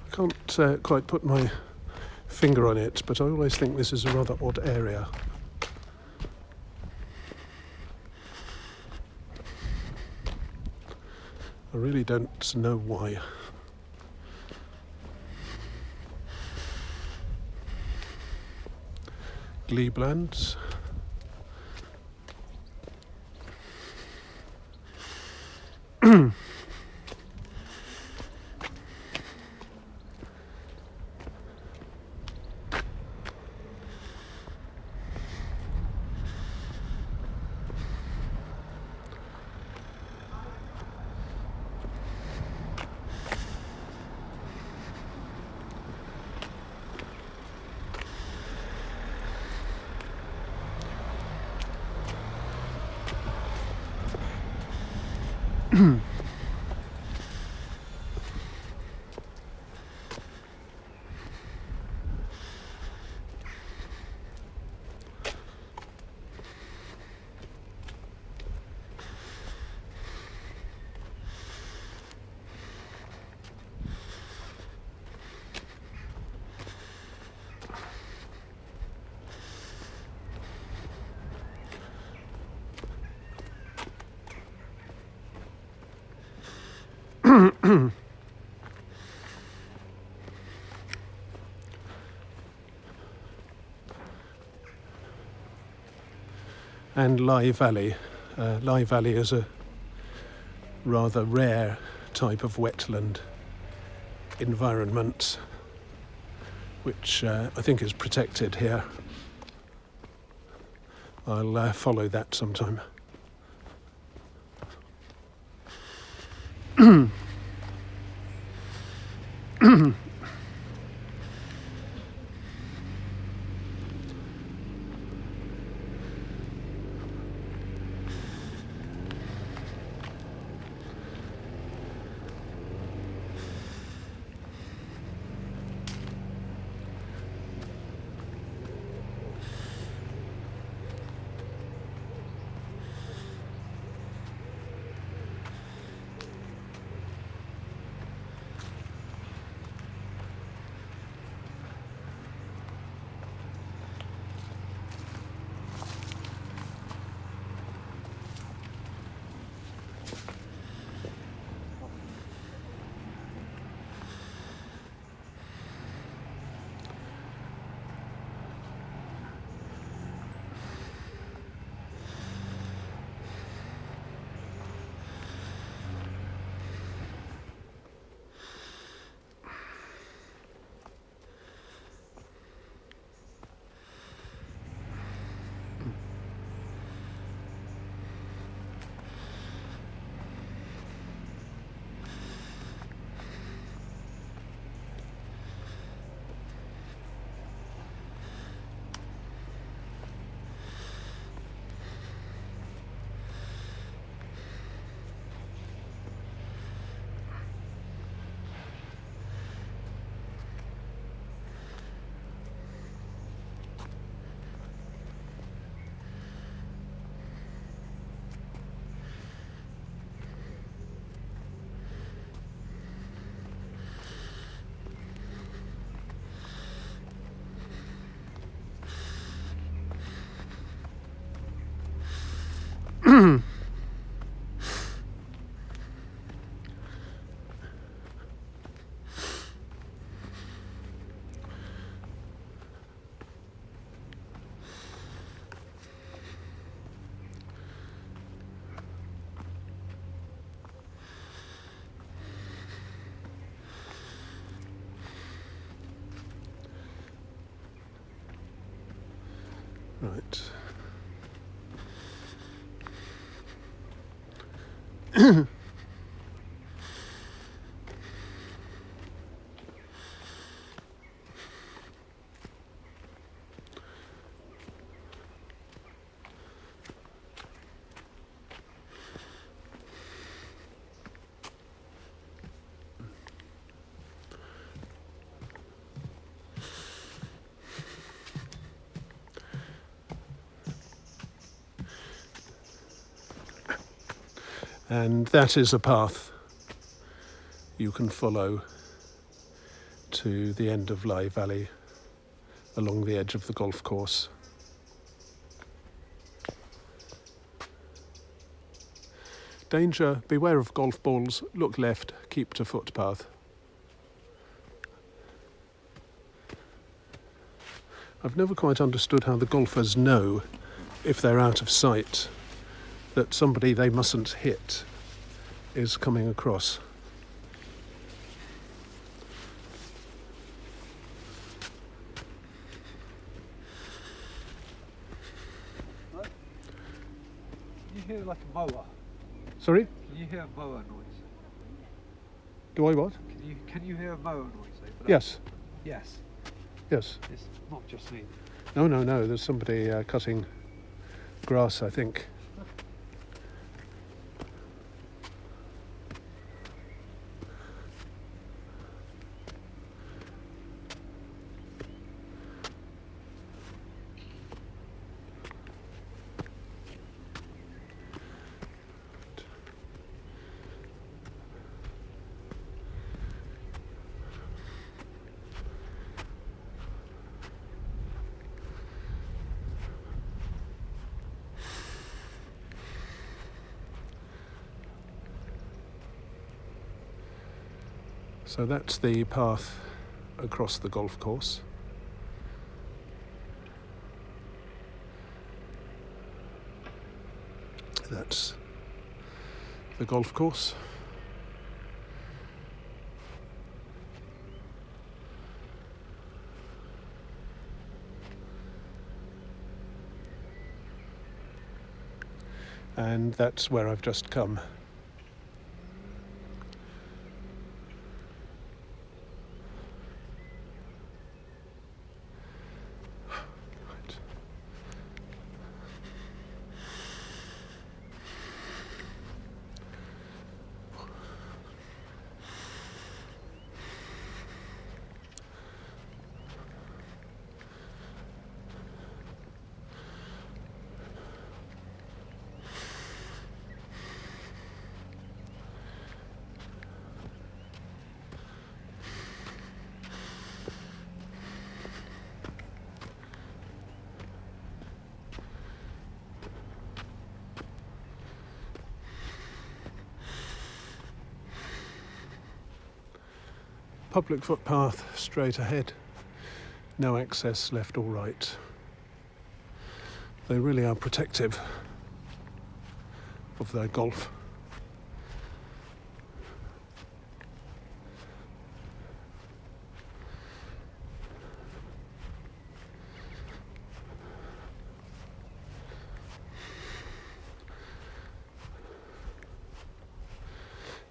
I can't quite put my finger on it, but I always think this is a rather odd area. I really don't know why. Gleeblands. And Lye Valley. Lye Valley is a rather rare type of wetland environment which I think is protected here. I'll follow that sometime. Right. And that is a path you can follow to the end of Lye Valley along the edge of the golf course. Danger, beware of golf balls, look left, keep to footpath. I've never quite understood how the golfers know, if they're out of sight, that somebody they mustn't hit is coming across. You hear like a mower. Sorry? Can you hear a mower noise? Do I what? Can you hear a mower noise? Yes. Yes. Yes. It's not just me. No, there's somebody cutting grass, I think. So that's the path across the golf course. That's the golf course. And that's where I've just come. Public footpath straight ahead, no access left or right. They really are protective of their golf.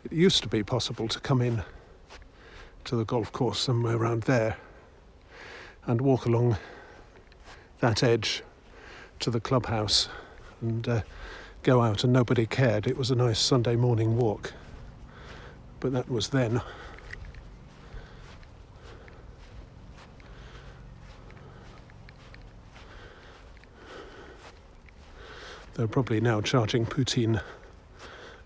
It used to be possible to come in to the golf course somewhere around there and walk along that edge to the clubhouse and go out and nobody cared. It was a nice Sunday morning walk, but that was then. They're probably now charging Putin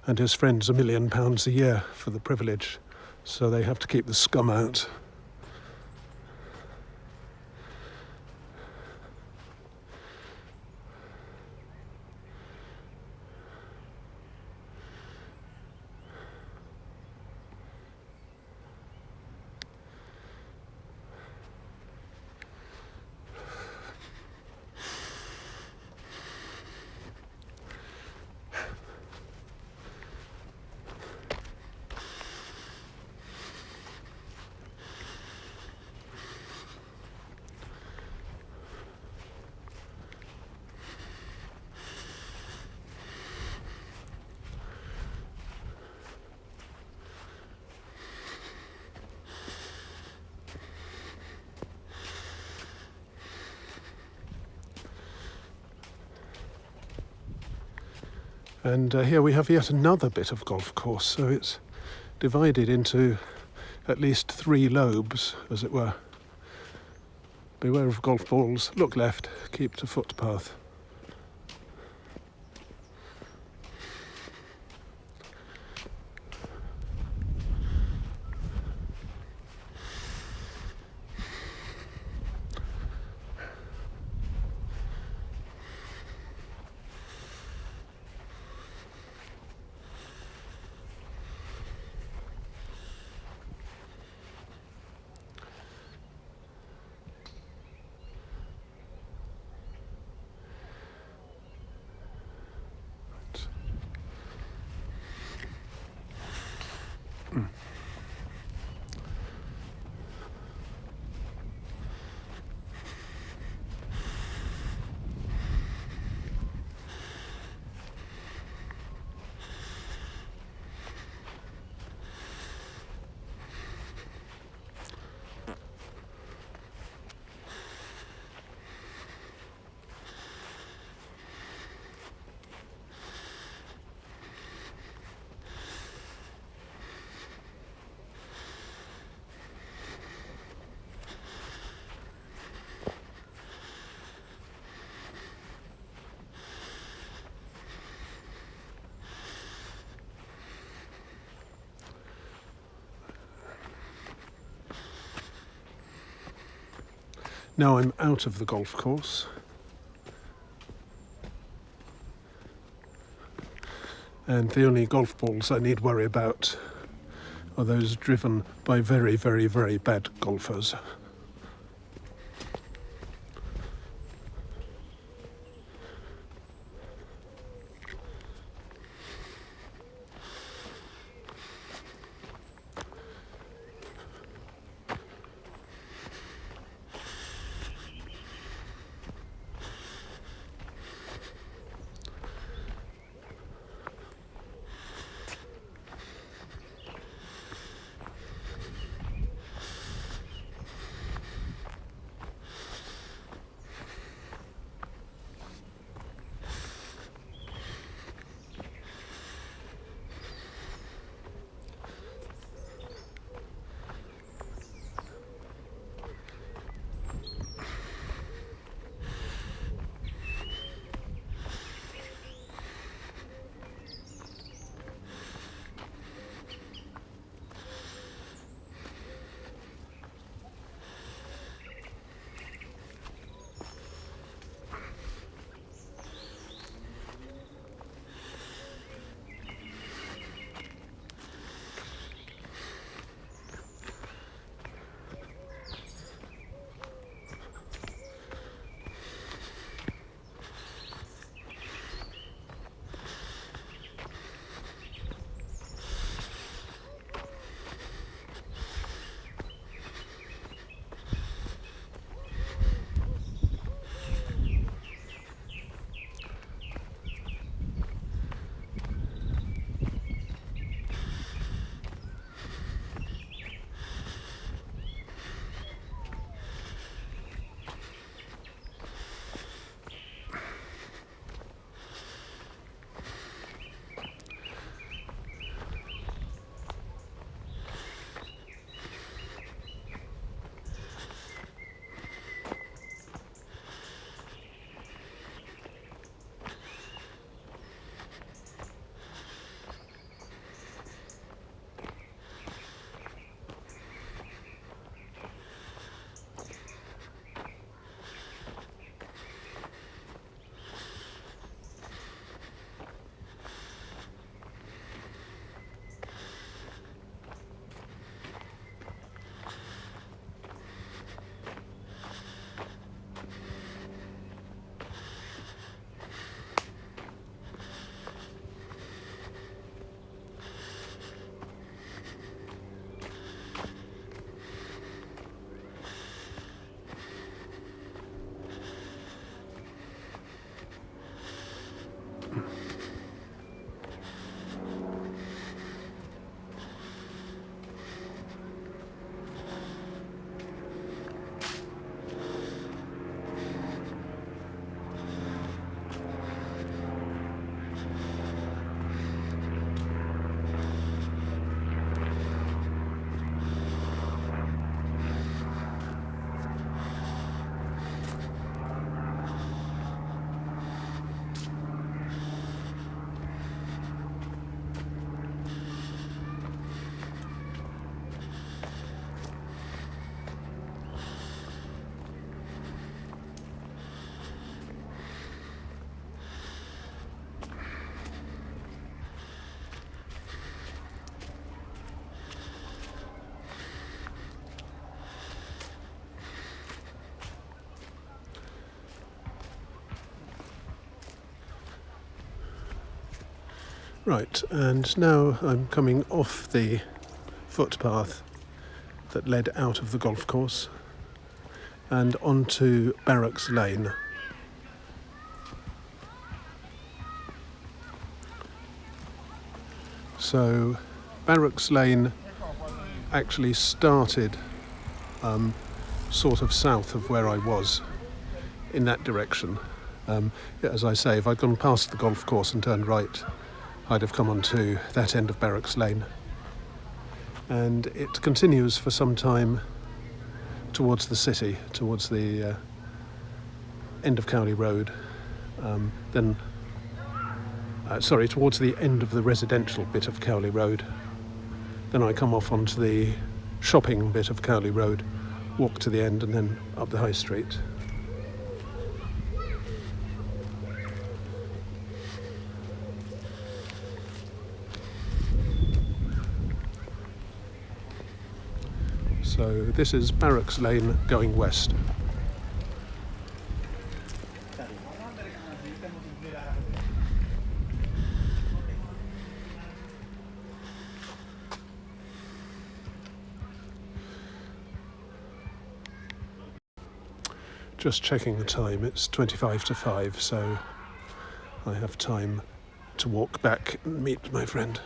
and his friends £1 million a year for the privilege, so they have to keep the scum out. And here we have yet another bit of golf course, so it's divided into at least 3 lobes, as it were. Beware of golf balls, look left, keep to footpath. Now I'm out of the golf course, and the only golf balls I need worry about are those driven by very, very, very bad golfers. Right, and now I'm coming off the footpath that led out of the golf course and onto Barracks Lane. So Barracks Lane actually started sort of south of where I was, in that direction. As I say, if I'd gone past the golf course and turned right, I'd have come onto that end of Barracks Lane. And it continues for some time towards the city, towards the end of Cowley Road, towards the end of the residential bit of Cowley Road. Then I come off onto the shopping bit of Cowley Road, walk to the end and then up the high street. So this is Barracks Lane going west. Just checking the time, it's 25 to 5, so I have time to walk back and meet my friend.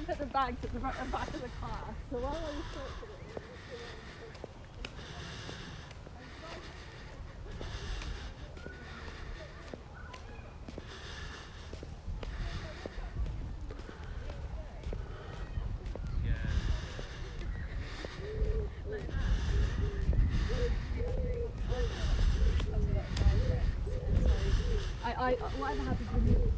Put the bags at the back of the car. So while I was sorting it, whatever happens with you.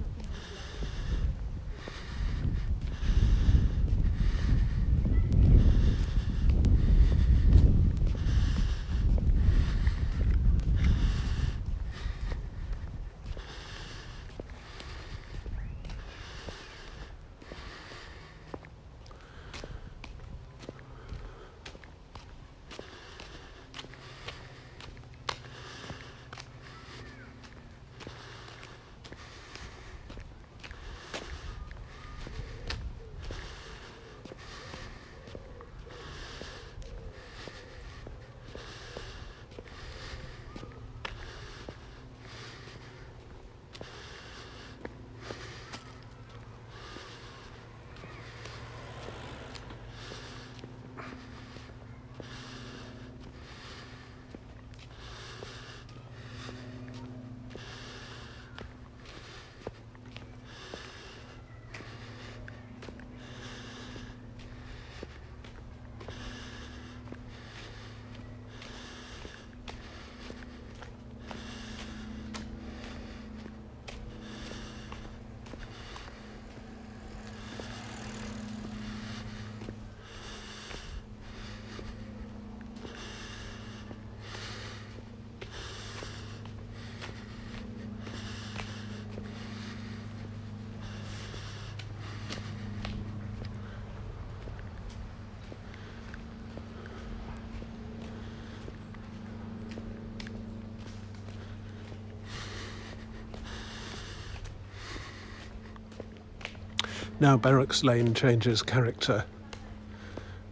Now Barracks Lane changes character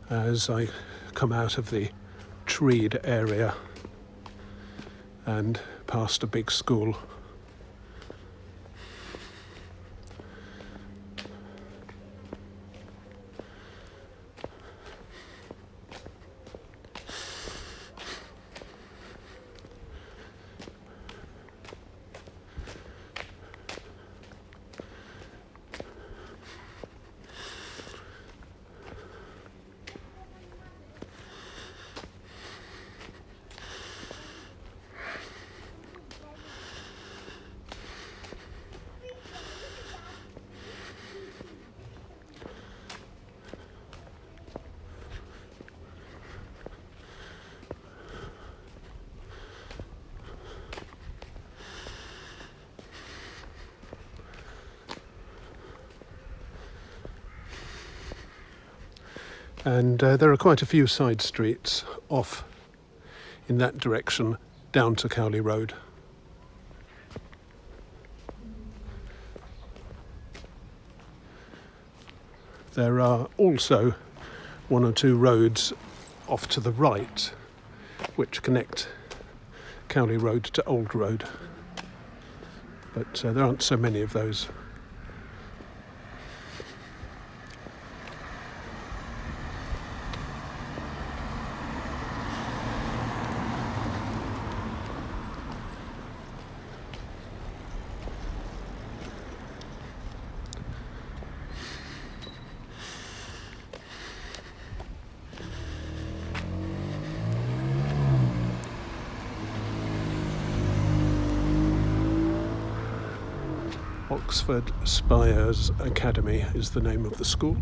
as I come out of the treed area and past a big school. And there are quite a few side streets off in that direction down to Cowley Road. There are also one or two roads off to the right which connect Cowley Road to Old Road, but there aren't so many of those. Oxford Spires Academy is the name of the school.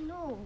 No.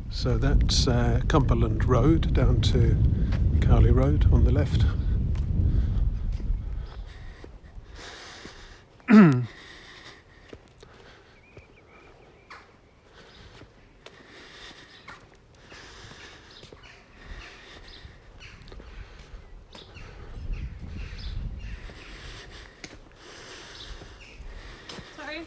So that's Cumberland Road down to Cowley Road on the left. Sorry.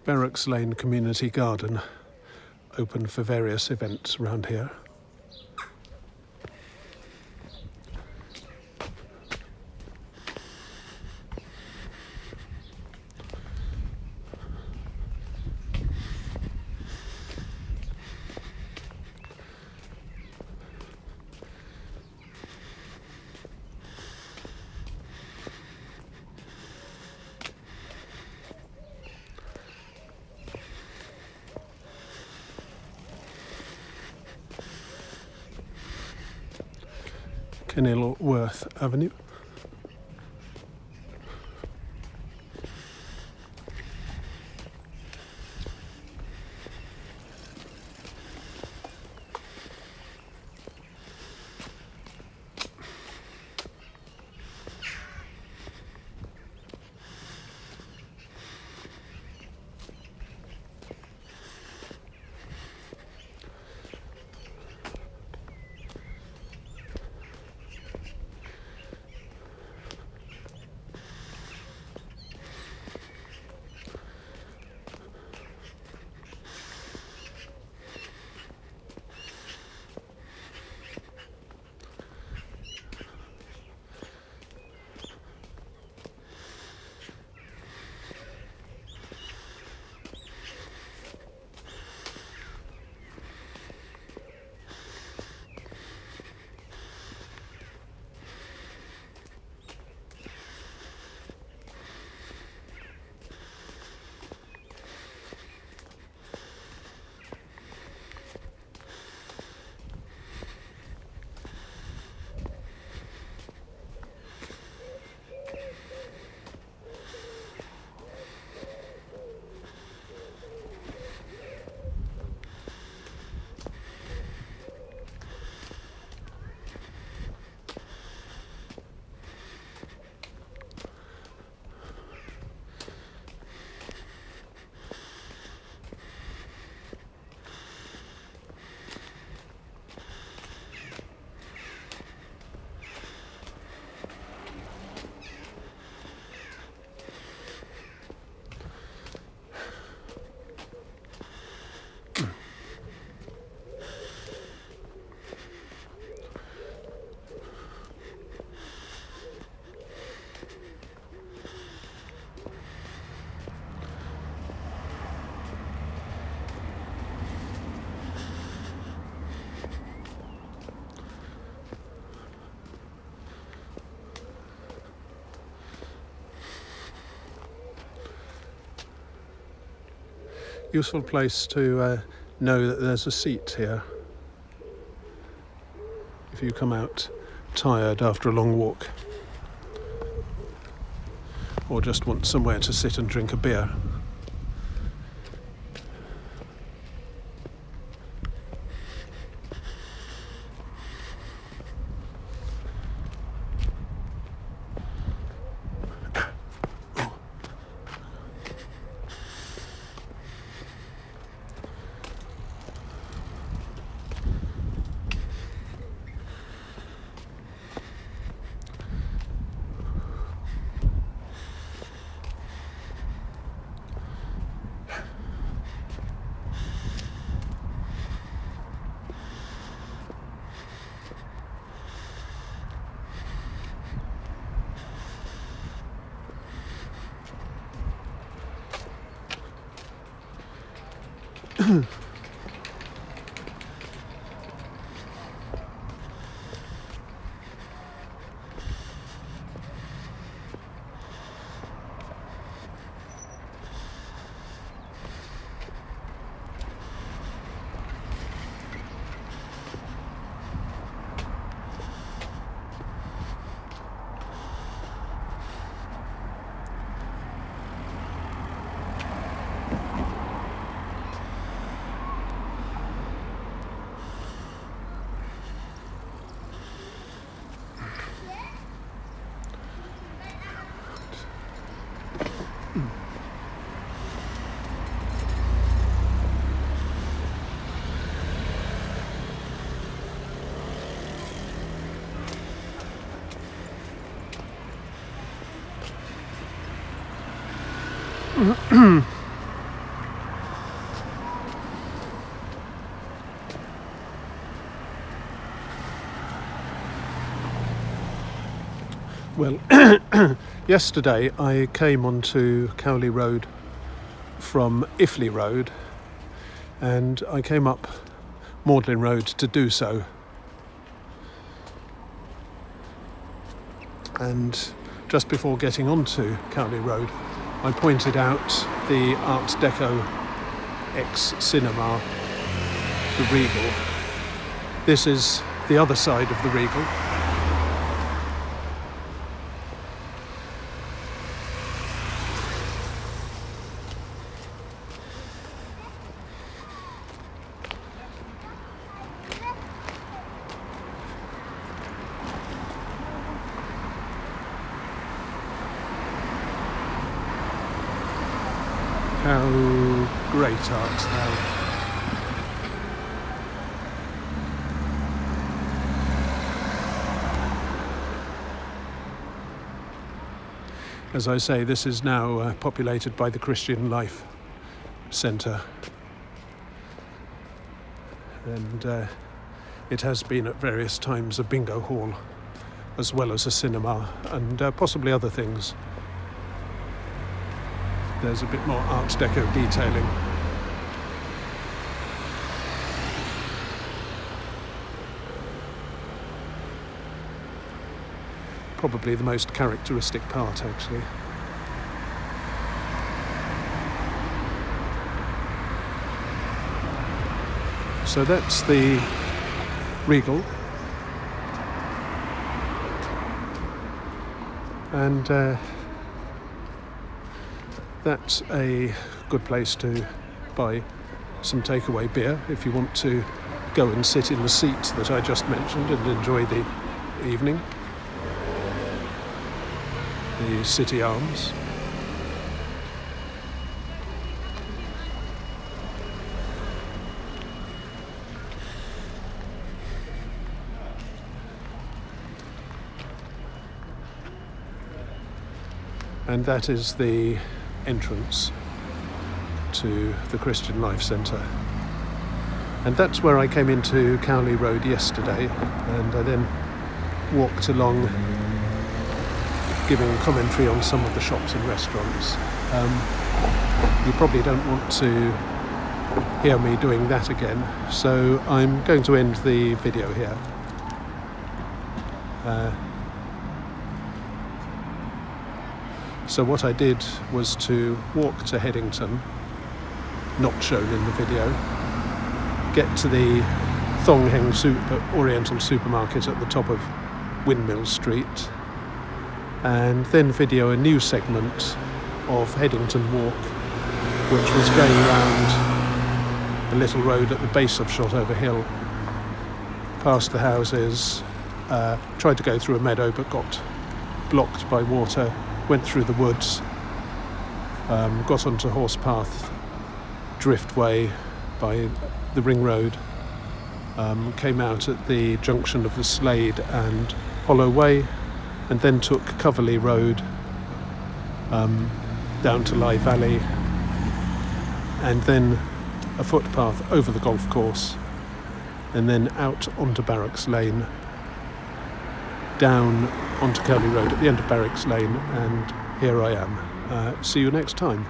Barracks Lane Community Garden, open for various events around here. Kenilworth Avenue. Useful place to know that there's a seat here if you come out tired after a long walk or just want somewhere to sit and drink a beer. Yesterday I came onto Cowley Road from Iffley Road, and I came up Magdalen Road to do so. And just before getting onto Cowley Road, I pointed out the Art Deco ex-cinema, the Regal. This is the other side of the Regal. How great art thou! As I say, this is now populated by the Christian Life Centre, and it has been at various times a bingo hall as well as a cinema and possibly other things. There's a bit more Art Deco detailing. Probably the most characteristic part, actually. So that's the Regal, and that's a good place to buy some takeaway beer if you want to go and sit in the seat that I just mentioned and enjoy the evening. The City Arms. And that is the entrance to the Christian Life Centre. And that's where I came into Cowley Road yesterday, and I then walked along giving commentary on some of the shops and restaurants. You probably don't want to hear me doing that again, so I'm going to end the video here. So what I did was to walk to Headington, not shown in the video, get to the Thong Heng Oriental Supermarket at the top of Windmill Street, and then video a new segment of Headington Walk, which was going round a little road at the base of Shotover Hill, past the houses, tried to go through a meadow but got blocked by water, went through the woods, got onto Horspath driftway by the Ring Road, came out at the junction of the Slade and Hollow Way, and then took Coverley Road down to Lye Valley, and then a footpath over the golf course, and then out onto Barracks Lane, down onto Cowley Road at the end of Barracks Lane, and here I am. See you next time.